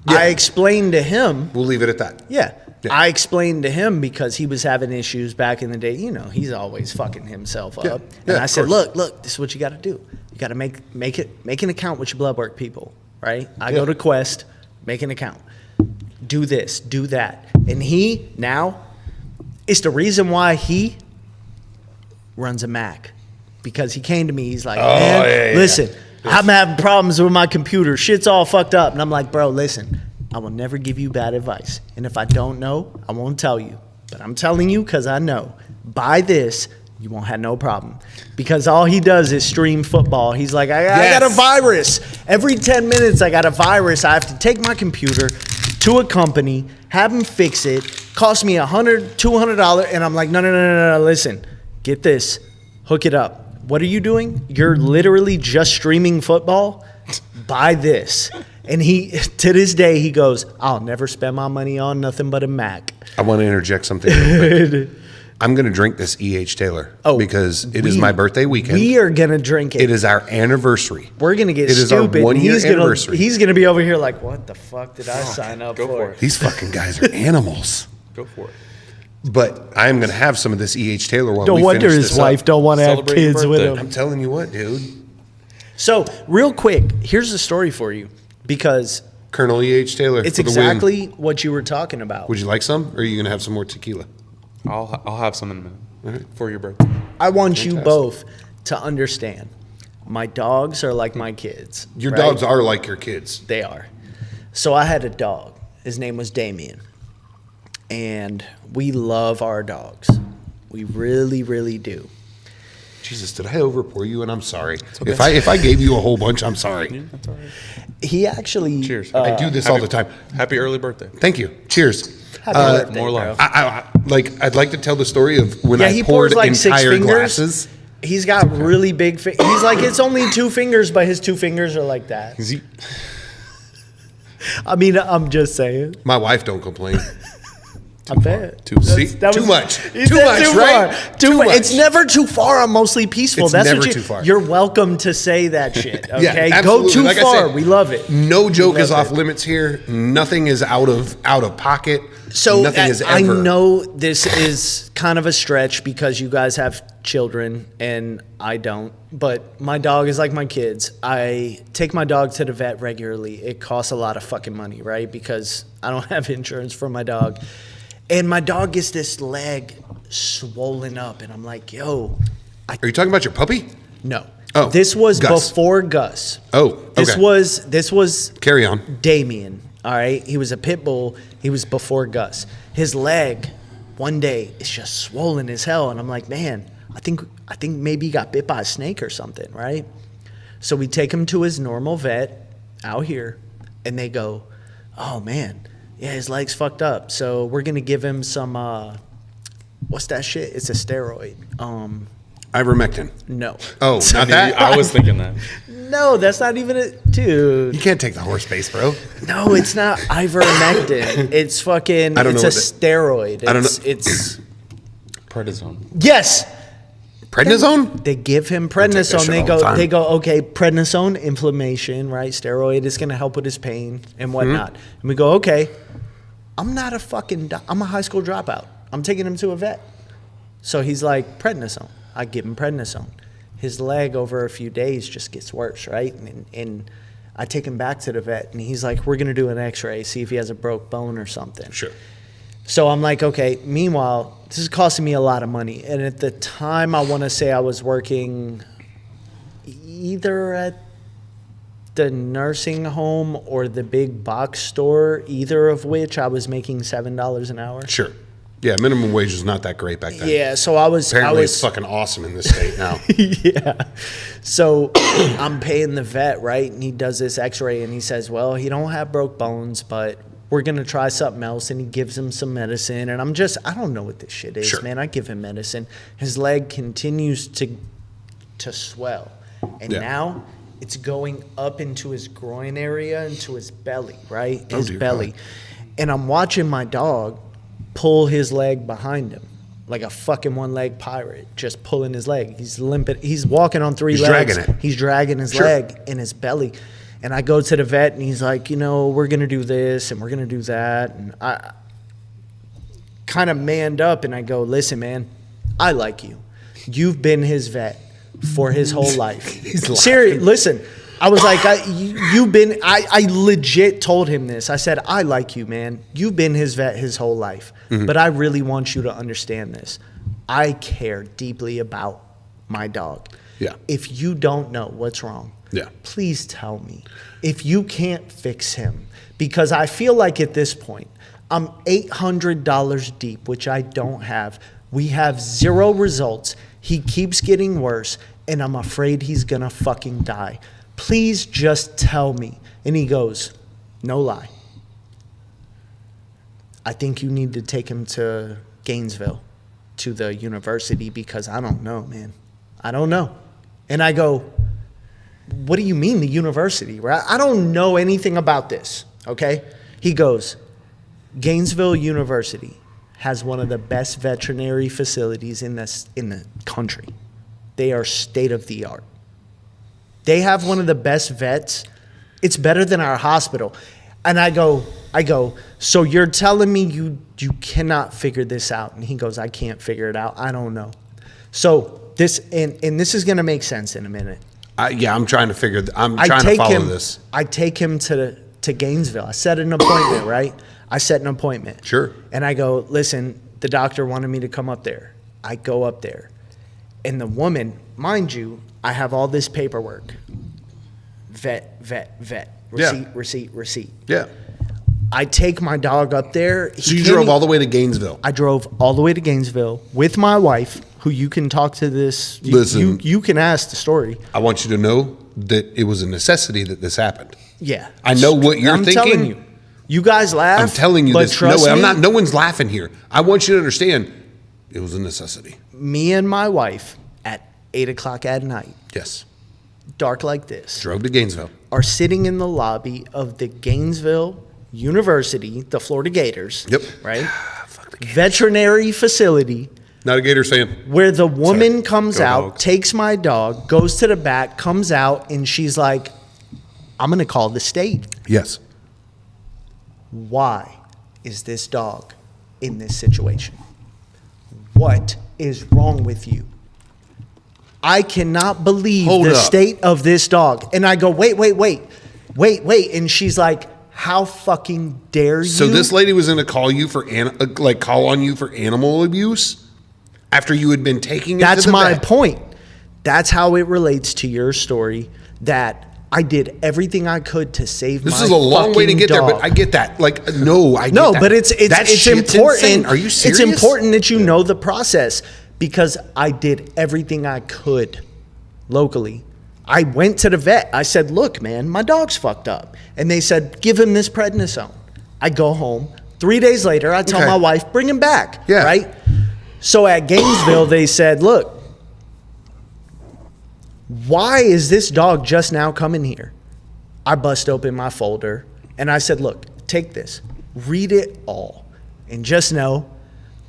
I explained to him. We'll leave it at that. Yeah. Yeah. I explained to him because he was having issues back in the day. You know, he's always fucking himself up. Yeah. And Yeah, I of said, course. look, this is what you got to do. You got to make an account with your blood work people, right? I go to Quest, make an account. Do this, do that. And he now, it's the reason why he runs a Mac. Because he came to me, he's like, man, listen, I'm having problems with my computer. Shit's all fucked up. And I'm like, bro, listen, I will never give you bad advice. And if I don't know, I won't tell you. But I'm telling you because I know. Buy this, you won't have no problem. Because all he does is stream football. He's like, I got a virus. Every 10 minutes, I got a virus. I have to take my computer to a company, have them fix it, cost me $100, $200. And I'm like, no, listen, get this, hook it up. What are you doing? You're literally just streaming football? Buy this. And he, to this day, he goes, I'll never spend my money on nothing but a Mac. I want to interject something real quick. I'm going to drink this E.H. Taylor because it is my birthday weekend. We are going to drink it. It is our anniversary. We're going to get stupid. It is our 1 year anniversary. He's going to be over here like, what the fuck did I sign up for? These fucking guys are animals. Go for it. But I am going to have some of this E.H. Taylor while don't we wonder finish his this wife up. don't want to have Celebrate your kids with birthday. him. I'm telling you what, dude. So, real quick, here's the story for you because Colonel E.H. Taylor. it's for the exactly win. what you were talking about. Would you like some, or are you going to have some more tequila? I'll have some in a minute Right. for your birthday. I want you Fantastic. both to understand. My dogs are like my kids. Your right? dogs are like your kids. They are. So I had a dog. His name was Damien. And we love our dogs. We really, really do. Jesus, did I overpour you? And I'm sorry. Okay. If I gave you a whole bunch, I'm sorry. Yeah, that's all right. He actually... Cheers. I do this all the time. Happy early birthday. Thank you. Cheers. Happy birthday, more bro. life. I'd like to tell the story of when Yeah, I he poured pours like 6 entire fingers. glasses. He's got really big... He's like, it's only 2 fingers, but his 2 fingers are like that. I mean, I'm just saying. My wife don't complain. I bet. Too much. Too much, right? Far. Too much. It's never too far. I'm mostly peaceful. It's That's never what too far. You're welcome to say that shit. Okay, Yeah, go absolutely. too Like I far. said, We love it. No joke is love off it. limits here. Nothing is out of pocket. So nothing is I ever. know this is kind of a stretch because you guys have children and I don't. But my dog is like my kids. I take my dog to the vet regularly. It costs a lot of fucking money, right? Because I don't have insurance for my dog. And my dog gets this leg swollen up, and I'm like, yo. Are you talking about your puppy? No. Oh, this was Gus. before Gus. Oh, okay. This was Carry on. Damien. All right. He was a pit bull. He was before Gus. His leg, one day, is just swollen as hell, and I'm like, man, I think maybe he got bit by a snake or something, right? So we take him to his normal vet out here, and they go, oh man. Yeah, his leg's fucked up. So we're gonna give him some what's that shit? It's a steroid. Ivermectin. No. Oh, not that? I was thinking that. No, that's not even a dude. You can't take the horse base, bro. No, it's not ivermectin. It's fucking I don't it's know a steroid. I don't know. It's Prednisone. yes. Prednisone? They give him take that prednisone. shit all the time. They go, okay, prednisone, inflammation, right? Steroid is gonna help with his pain and whatnot. Mm-hmm. And we go, okay, I'm not a fucking I'm a high school dropout. I'm taking him to a vet. So he's like, prednisone. I give him prednisone. His leg over a few days just gets worse, right? And I take him back to the vet, and he's like, we're gonna do an X-ray, see if he has a broke bone or something. Sure. So I'm like, okay, meanwhile, this is costing me a lot of money. And at the time, I want to say I was working either at the nursing home or the big box store, either of which I was making $7 an hour. Sure. Yeah, minimum wage was not that great back then. Yeah, so I was... Apparently I was, it's fucking awesome in this state now. yeah. So I'm paying the vet, right? And he does this X-ray, and he says, well, he don't have broke bones, but... we're going to try something else, and he gives him some medicine, and I don't know what this shit is, Sure. man. I give him medicine. His leg continues to swell, and Yeah. now it's going up into his groin area, into his belly, right? Oh, His dear belly. God. And I'm watching my dog pull his leg behind him, like a fucking one-leg pirate, just pulling his leg. He's limping. He's walking on 3 He's legs. dragging it. He's dragging his Sure. leg in his belly. And I go to the vet, and he's like, we're going to do this, and we're going to do that. And I kind of manned up, and I go, listen, man, I like you. You've been his vet for his whole life. Seriously, listen. I was like, I legit told him this. I said, I like you, man. You've been his vet his whole life. Mm-hmm. But I really want you to understand this. I care deeply about my dog. Yeah. If you don't know what's wrong, Yeah. please tell me. If you can't fix him, because I feel like at this point, I'm $800 deep, which I don't have. We have 0 results. He keeps getting worse, and I'm afraid he's gonna fucking die. Please just tell me. And he goes, no lie. I think you need to take him to Gainesville, to the university, because I don't know, man. I don't know. And I go, what do you mean the university, right? I don't know anything about this, okay? He goes, Gainesville University has one of the best veterinary facilities in the country. They are state of the art. They have one of the best vets. It's better than our hospital. And I go, so you're telling me you cannot figure this out? And he goes, I can't figure it out. I don't know. So this, and this is going to make sense in a minute. I'm trying to follow this. I take him to Gainesville. I set an appointment, right? I set an appointment. Sure. And I go, listen, the doctor wanted me to come up there. I go up there. And the woman, mind you, I have all this paperwork. Vet. Receipt. Yeah. I take my dog up there. So you drove all the way to Gainesville? I drove all the way to Gainesville with my wife, who you can talk to this. Listen. You can ask the story. I want you to know that it was a necessity that this happened. Yeah. I know what you're thinking. I'm telling you. You guys laugh. I'm telling you but this. Trust me, no one's laughing here. I want you to understand it was a necessity. Me and my wife at 8 o'clock at night. Yes. Dark like this. Drove to Gainesville. Are sitting in the lobby of the Gainesville University, the Florida Gators. Yep. Right? Veterinary facility. Not a Gators fan. Where the woman comes Go out, Dogs. takes my dog, goes to the back, comes out, and she's like, I'm going to call the state. Yes. Why is this dog in this situation? What is wrong with you? I cannot believe the state of this dog. And I go, wait. And she's like, how fucking dare you? So this lady was going to call you for call on you for animal abuse after you had been taking it to the vet? That's my point. That's how it relates to your story, that I did everything I could to save my This is a long way to get dog. there, but I get that. I get that. But it's important. Insane. Are you serious? It's important that you know the process, because I did everything I could locally. I went to the vet. I said, look, man, my dog's fucked up. And they said, give him this prednisone. I go home. 3 days later, I tell my wife, bring him back. Yeah. Right? So at Gainesville, they said, look, why is this dog just now coming here? I bust open my folder and I said, look, take this, read it all, and just know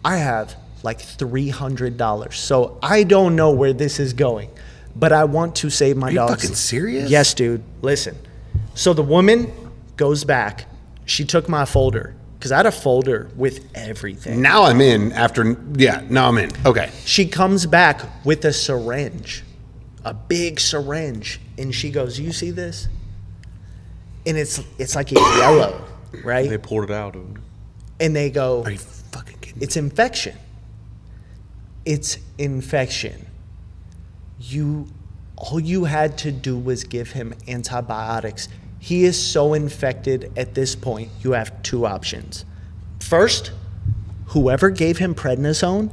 I have like $300. So I don't know where this is going, but I want to save my dog. Are you fucking serious? Yes, dude. Listen. So the woman goes back. She took my folder, because I had a folder with everything. Now I'm in now I'm in. Okay. She comes back with a syringe, a big syringe, and she goes, you see this? And it's like a yellow, right? They poured it out. And they go, Are you fucking kidding me? it's infection. It's infection. All you had to do was give him antibiotics. He is so infected at this point, you have two options. First, whoever gave him prednisone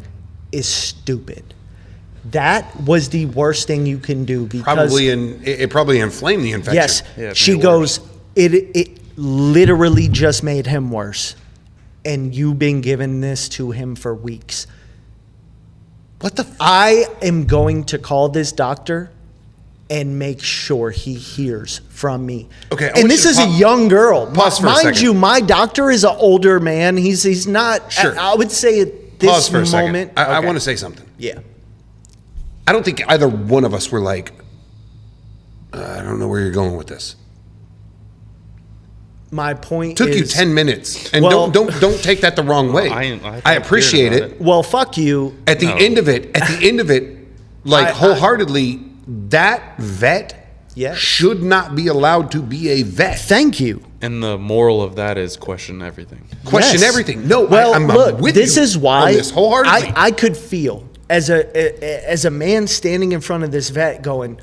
is stupid. That was the worst thing you can do, because it probably inflamed the infection. yes, Yeah, she goes, it literally just made him worse. And you've been giving this to him for weeks. What the I am going to call this doctor and make sure he hears from me. Okay, I and want this you to is a young girl. Pause for a Mind second. you, my doctor is an older man. He's not. Sure. I would say at this Pause for a moment. second. I Okay. want to say something. Yeah. I don't think either one of us were like, I don't know where you're going with this. My point Took is, you 10 minutes, and Well- don't take that the wrong way. I appreciate hearing it. about Well, fuck you. At the end of it, wholeheartedly, that vet Yeah. should not be allowed to be a vet. Thank you. And the moral of that is question everything. Question Yes. everything. No, Well, I'm look, with this you is why on this wholeheartedly. I could feel as a man standing in front of this vet going,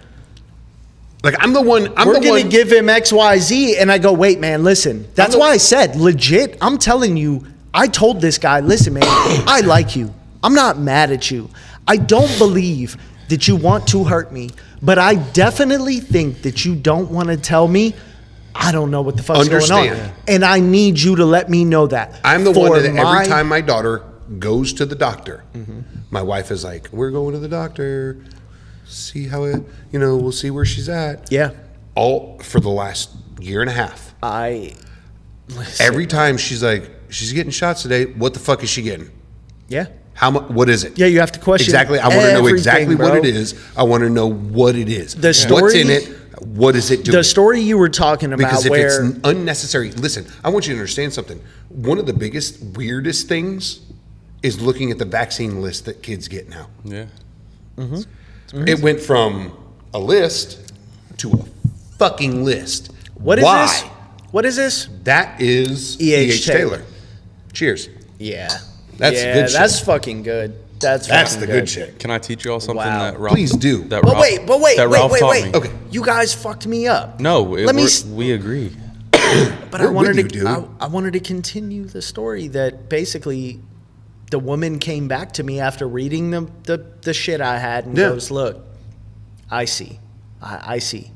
I'm the one. we're going to give him X, Y, Z. And I go, wait, man, listen. That's why I said, legit, I'm telling you, I told this guy, listen, man, I like you. I'm not mad at you. I don't believe that you want to hurt me, but I definitely think that you don't want to tell me I don't know what the fuck's going on. Understand. And I need you to let me know that. I'm the one For that every my- time my daughter goes to the doctor, my wife is like, "We're going to the doctor." see how it, we'll see where she's at. Yeah. All for the last year and a half. Every time she's like, she's getting shots today. What the fuck is she getting? Yeah. How much? What is it? Yeah, you have to question exactly. I want to know exactly bro. what it is. I want to know what it is. The story, what's in it? What is it doing? The story you were talking about, because if where it's unnecessary, listen. I want you to understand something. One of the biggest, weirdest things is looking at the vaccine list that kids get now. Yeah. Mm-hmm. It went from a list to a fucking list. What is Why? this? What is this? That is E.H. Taylor. Cheers. Yeah. That's good shit. That's fucking good. That's the good shit. Can I teach you all something Wow. that Ralph? Please do. That But Ralph, wait. that Ralph taught me. Okay. You guys fucked me up. No, we agree. But We're I wanted with to. you, dude. I wanted to continue the story that basically, the woman came back to me after reading the shit I had and goes, "Look, I see, I see.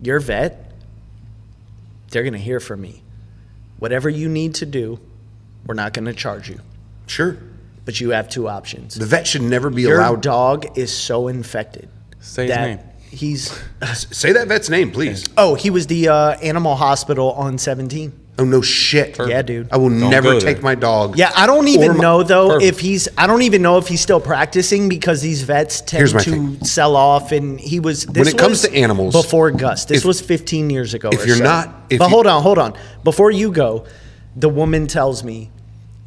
Your vet. They're gonna hear from me. Whatever you need to do, we're not gonna charge you. Sure. But you have two options. The vet should never be Your allowed. dog is so infected. Say his name. He's. Say that vet's name, please. Oh, he was the animal hospital on 17. Oh, no shit. Yeah, dude. I will Don't never go take there. my dog. Yeah, I don't even know though Perfect. I don't even know if he's still practicing because these vets tend Here's my to thing. sell off, and he was. When it comes was to animals, before Gus, this if- was 15 years ago. if or you're so. not- if but you- hold on. Before you go, the woman tells me,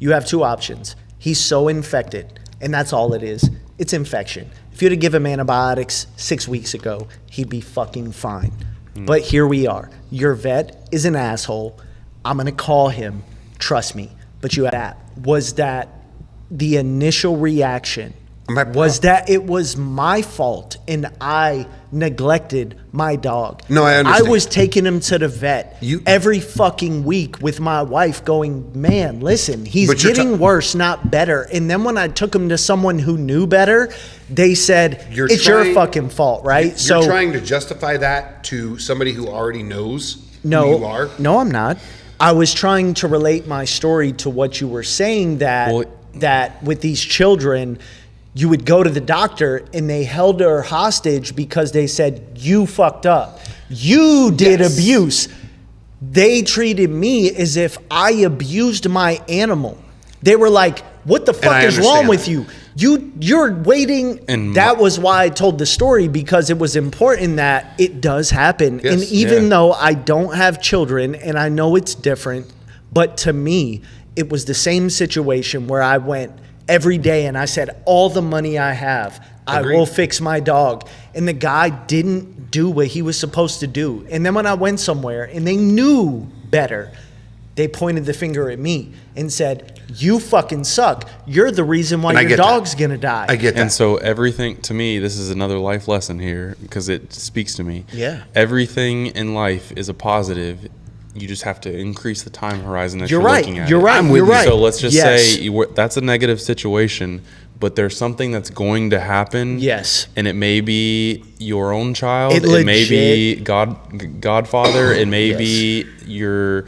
you have two options. He's so infected, and that's all it is. It's infection. If you'd have given him antibiotics 6 weeks ago, he'd be fucking fine. But here we are. Your vet is an asshole. I'm going to call him. Trust me. But you had that. Was that the initial reaction? Was that it was my fault and I neglected my dog? No, I understand. I was taking him to the vet every fucking week with my wife going, man, listen, he's But you're getting worse, not better. And then when I took him to someone who knew better, they said, it's your fucking fault, right? You're trying to justify that to somebody who already knows who you are? No, I'm not. I was trying to relate my story to what you were saying, that with these children, you would go to the doctor and they held her hostage because they said, you fucked up. You did abuse. They treated me as if I abused my animal. They were like, what the fuck is wrong with you? You're waiting. And that was why I told the story, because it was important that it does happen. Yes. And even though I don't have children and I know it's different, but to me, it was the same situation where I went every day and I said, all the money I have, I will fix my dog. And the guy didn't do what he was supposed to do. And then when I went somewhere and they knew better, they pointed the finger at me and said, you fucking suck. You're the reason why your dog's going to die. I get that. And so everything, to me, this is another life lesson here because it speaks to me. Yeah. Everything in life is a positive. You just have to increase the time horizon that You're you're right. looking at. You're right. I'm with You're you. right. So let's just Yes. say that's a negative situation, but there's something that's going to happen. Yes. And it may be your own child. It It may be legit- Godfather. It may be you're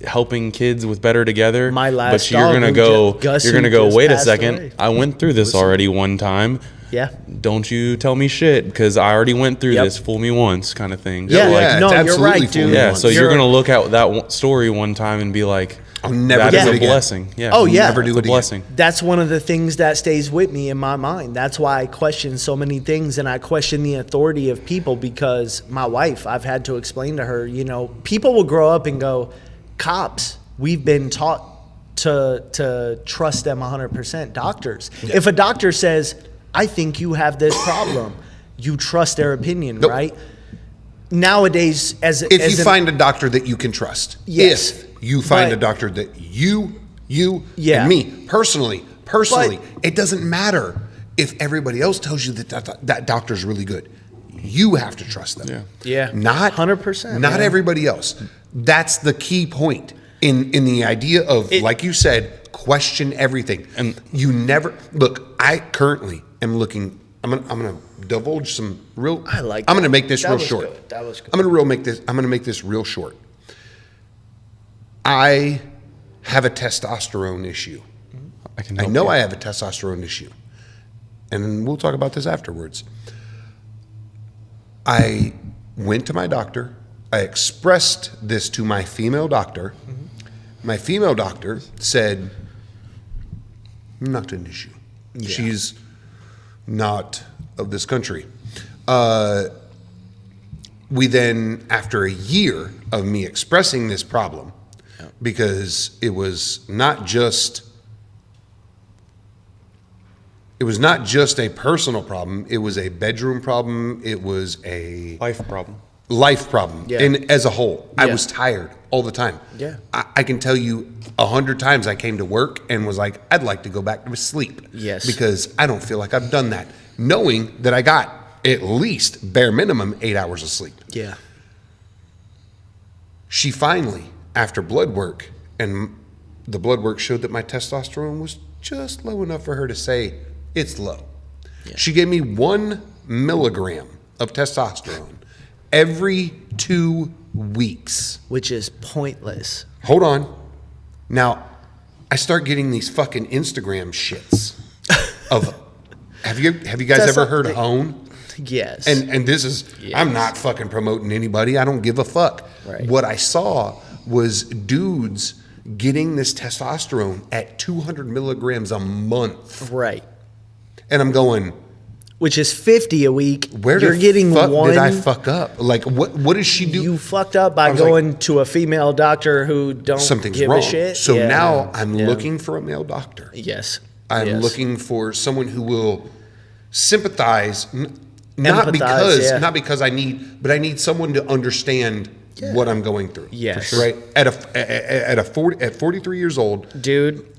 helping kids with Better Together. My last but you're dog gonna who go. Gus, You're who gonna go. just Wait a passed second. away. I went through this already one time. Yeah. Don't you tell me shit because I already went through Yep. this. Fool me once, kind of thing. Yeah. So like, it's No, you're absolutely right, fool dude. me yeah. once. So you're gonna look at that story one time and be like, I'll never that do is it a again. blessing. Yeah. Oh, yeah. Never do It's it a again. blessing. That's one of the things that stays with me in my mind. That's why I question so many things, and I question the authority of people, because my wife, I've had to explain to her, people will grow up and go, cops, we've been taught to trust them 100%. Doctors. Yeah. If a doctor says, I think you have this problem, you trust their opinion, Nope. right? Nowadays, if you find a doctor that you can trust, yes, if you find a doctor that you and me personally, it doesn't matter if everybody else tells you that doctor's really good. You have to trust them. Yeah. Not 100%. Not everybody else. That's the key point in the idea of, like you said, question everything. And you never look. I currently am looking. I'm gonna divulge some real. I like. I'm gonna make this that real was short. Good. That was good. I'm gonna make this real short. I have a testosterone issue. I know I have a testosterone issue, and we'll talk about this afterwards. I went to my doctor. I expressed this to my female doctor. My female doctor said, not an issue. Yeah. She's not of this country. We then, after a year of me expressing this problem, because it was not just a personal problem, it was a bedroom problem, it was a life problem. Yeah. And as a whole, Yeah. I was tired all the time. Yeah. I can tell you 100 times I came to work and was like, I'd like to go back to sleep. Yes. Because I don't feel like I've done that, knowing that I got at least bare minimum 8 hours of sleep. Yeah. She finally, after blood work, and the blood work showed that my testosterone was just low enough for her to say it's low. Yeah. She gave me 1 milligram of testosterone every 2 weeks. Which is pointless. Hold on. Now, I start getting these fucking Instagram shits of, have you guys ever heard Hone? Yes. And this is, yes. I'm not fucking promoting anybody. I don't give a fuck. Right. What I saw was dudes getting this testosterone at 200 milligrams a month. Right. And I'm going, which is 50 a week. Where You're getting fuck one. Did I fuck up? Like, what does she do? You fucked up by going to a female doctor who don't something's give wrong. a shit. So now I'm looking for a male doctor. Yes. I'm looking for someone who will sympathize, not because I need someone to understand what I'm going through. Yes. Right. At 43 years old, dude,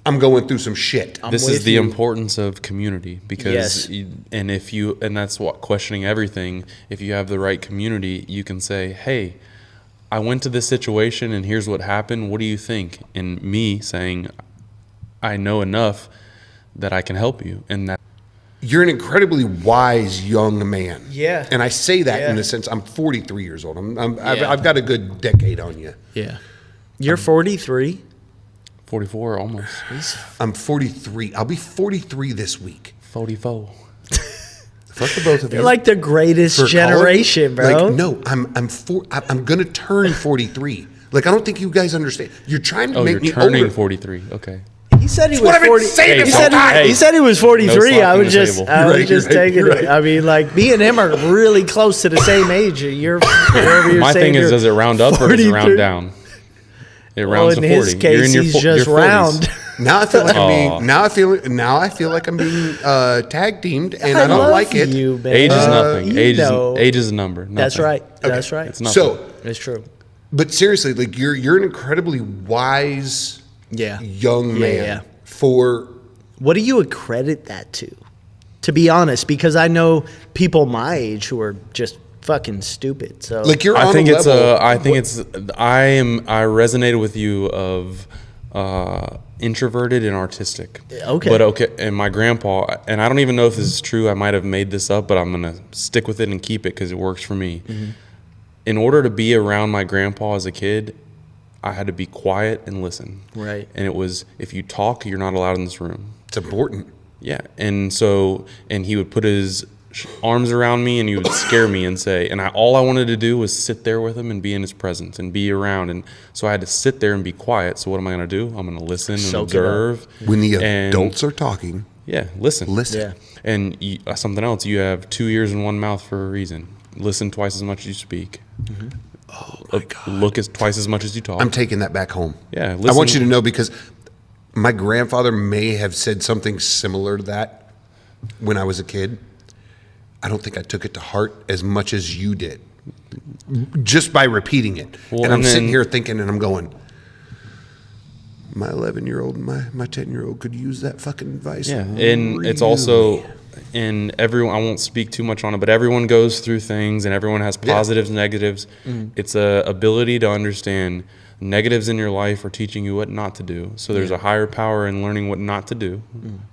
I'm going through some shit. This is the importance of community, because and that's what questioning everything. If you have the right community, you can say, "Hey, I went to this situation and here's what happened. What do you think?" And me saying, "I know enough that I can help you." And that you're an incredibly wise young man. Yeah. And I say that in the sense I'm 43 years old. I've got a good decade on you. Yeah. You're 43? 44 almost. I'm 43. I'll be 43 this week. 44. Fuck the both of you. You're like the greatest generation, bro. Like, no, I'm gonna turn 43. Like, I don't think you guys understand. You're trying to make me older. You're turning 43. Okay. He said he was 40. He said he was 43. I was just taking it. I mean, like, me and him are really close to the same age. My thing is, does it round up 43? Or does it round down? It rounds to 40. In his case, he's just round. Now I feel like I feel like I'm being tag teamed, and I don't like it. Age is nothing. Age is a number. Nothing. That's right. Okay. That's right. It's nothing. So it's true. But seriously, like, you're an incredibly wise young man for. What do you accredit that to? To be honest, because I know people my age who are just fucking stupid. So like, you're I on think a it's level. I resonated with you of introverted and artistic. Okay. But and my grandpa, and I don't even know if this is true. I might have made this up, but I'm gonna stick with it and keep it because it works for me. Mm-hmm. In order to be around my grandpa as a kid, I had to be quiet and listen. Right. And it was, if you talk, you're not allowed in this room. It's important. Yeah. And he would put his arms around me and he would scare me and say, and all I wanted to do was sit there with him and be in his presence and be around. And so I had to sit there and be quiet. So what am I going to do? I'm going to listen and observe. When the adults are talking. Yeah. Listen. Yeah. And something else, you have 2 ears and 1 mouth for a reason. Listen twice as much as you speak. Mm-hmm. Oh my God. Look twice as much as you talk. I'm taking that back home. Yeah. Listen. I want you to know, because my grandfather may have said something similar to that when I was a kid. I don't think I took it to heart as much as you did, just by repeating it. Well, and I'm sitting here thinking, and I'm going, my 11-year-old and my 10-year-old could use that fucking advice. Yeah, and it's also, and everyone, I won't speak too much on it, but everyone goes through things, and everyone has positives, negatives. Mm-hmm. It's a ability to understand negatives in your life are teaching you what not to do. So there's a higher power in learning what not to do,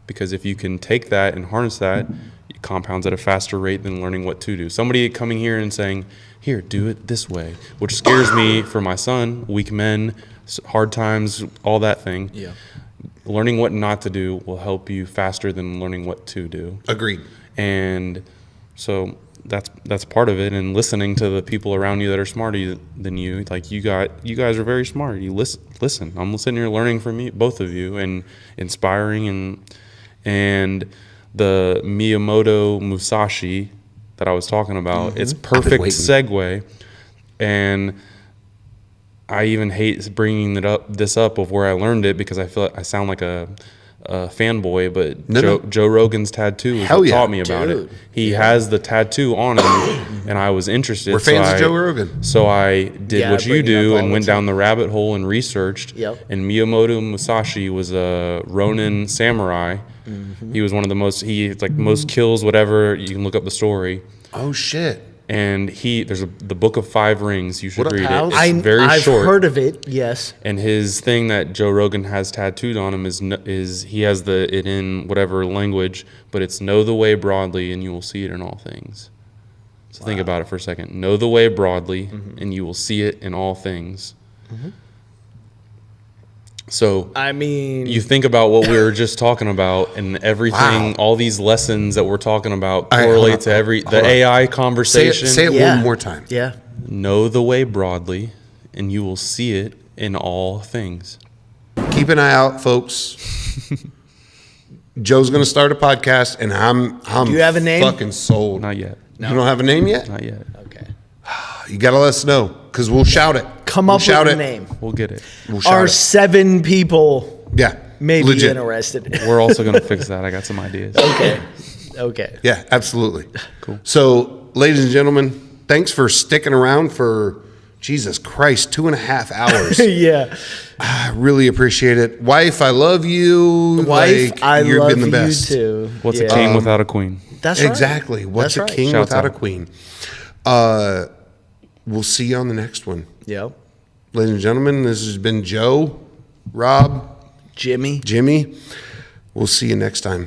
because if you can take that and harness that, it compounds at a faster rate than learning what to do. Somebody coming here and saying, here, do it this way, which scares me for my son, weak men, hard times, all that thing. Yeah. Learning what not to do will help you faster than learning what to do. Agreed. And so that's part of it. And listening to the people around you that are smarter than you, like you guys are very smart. You listen. I'm sitting here learning from you, both of you, and inspiring. And the Miyamoto Musashi that I was talking about, it's perfect segue. And I even hate bringing this up of where I learned it, because I feel like I sound like a fanboy, but Joe Rogan's tattoo is what taught me about it. He has the tattoo on him, and I was interested. We're fans of Joe Rogan. So I did what you do and went down the rabbit hole and researched. And Miyamoto Musashi was a Ronin samurai. He was one of the most kills, whatever. You can look up the story. Oh, shit. And there's the Book of Five Rings. You should read it. It's I've short. heard of it. Yes. And his thing that Joe Rogan has tattooed on him is he has it in whatever language, but it's know the way broadly, and you will see it in all things. So think about it for a second. Know the way broadly, and you will see it in all things. So I mean, you think about what we were just talking about, and everything, all these lessons that we're talking about correlate to the AI conversation. Say it one more time. Yeah. Know the way broadly, and you will see it in all things. Keep an eye out, folks. Joe's going to start a podcast, and I'm Do you have a name? fucking sold. Not yet. No. You don't have a name yet? Not yet. Okay. You got to let us know, because we'll shout it. Come up with a name. We'll get it. We'll shout Our it. 7 people may be legit. interested. We're also going to fix that. I got some ideas. Okay. Yeah, absolutely. Cool. So, ladies and gentlemen, thanks for sticking around for, Jesus Christ, 2.5 hours. Yeah. I really appreciate it. Wife, I love you. Wife, I you've love been the best. you too. What's a king without a queen? That's right. Exactly. What's That's a right. king Shouts without out. a queen? We'll see you on the next one. Yep. Ladies and gentlemen, this has been Joe, Rob, Jimmy. We'll see you next time.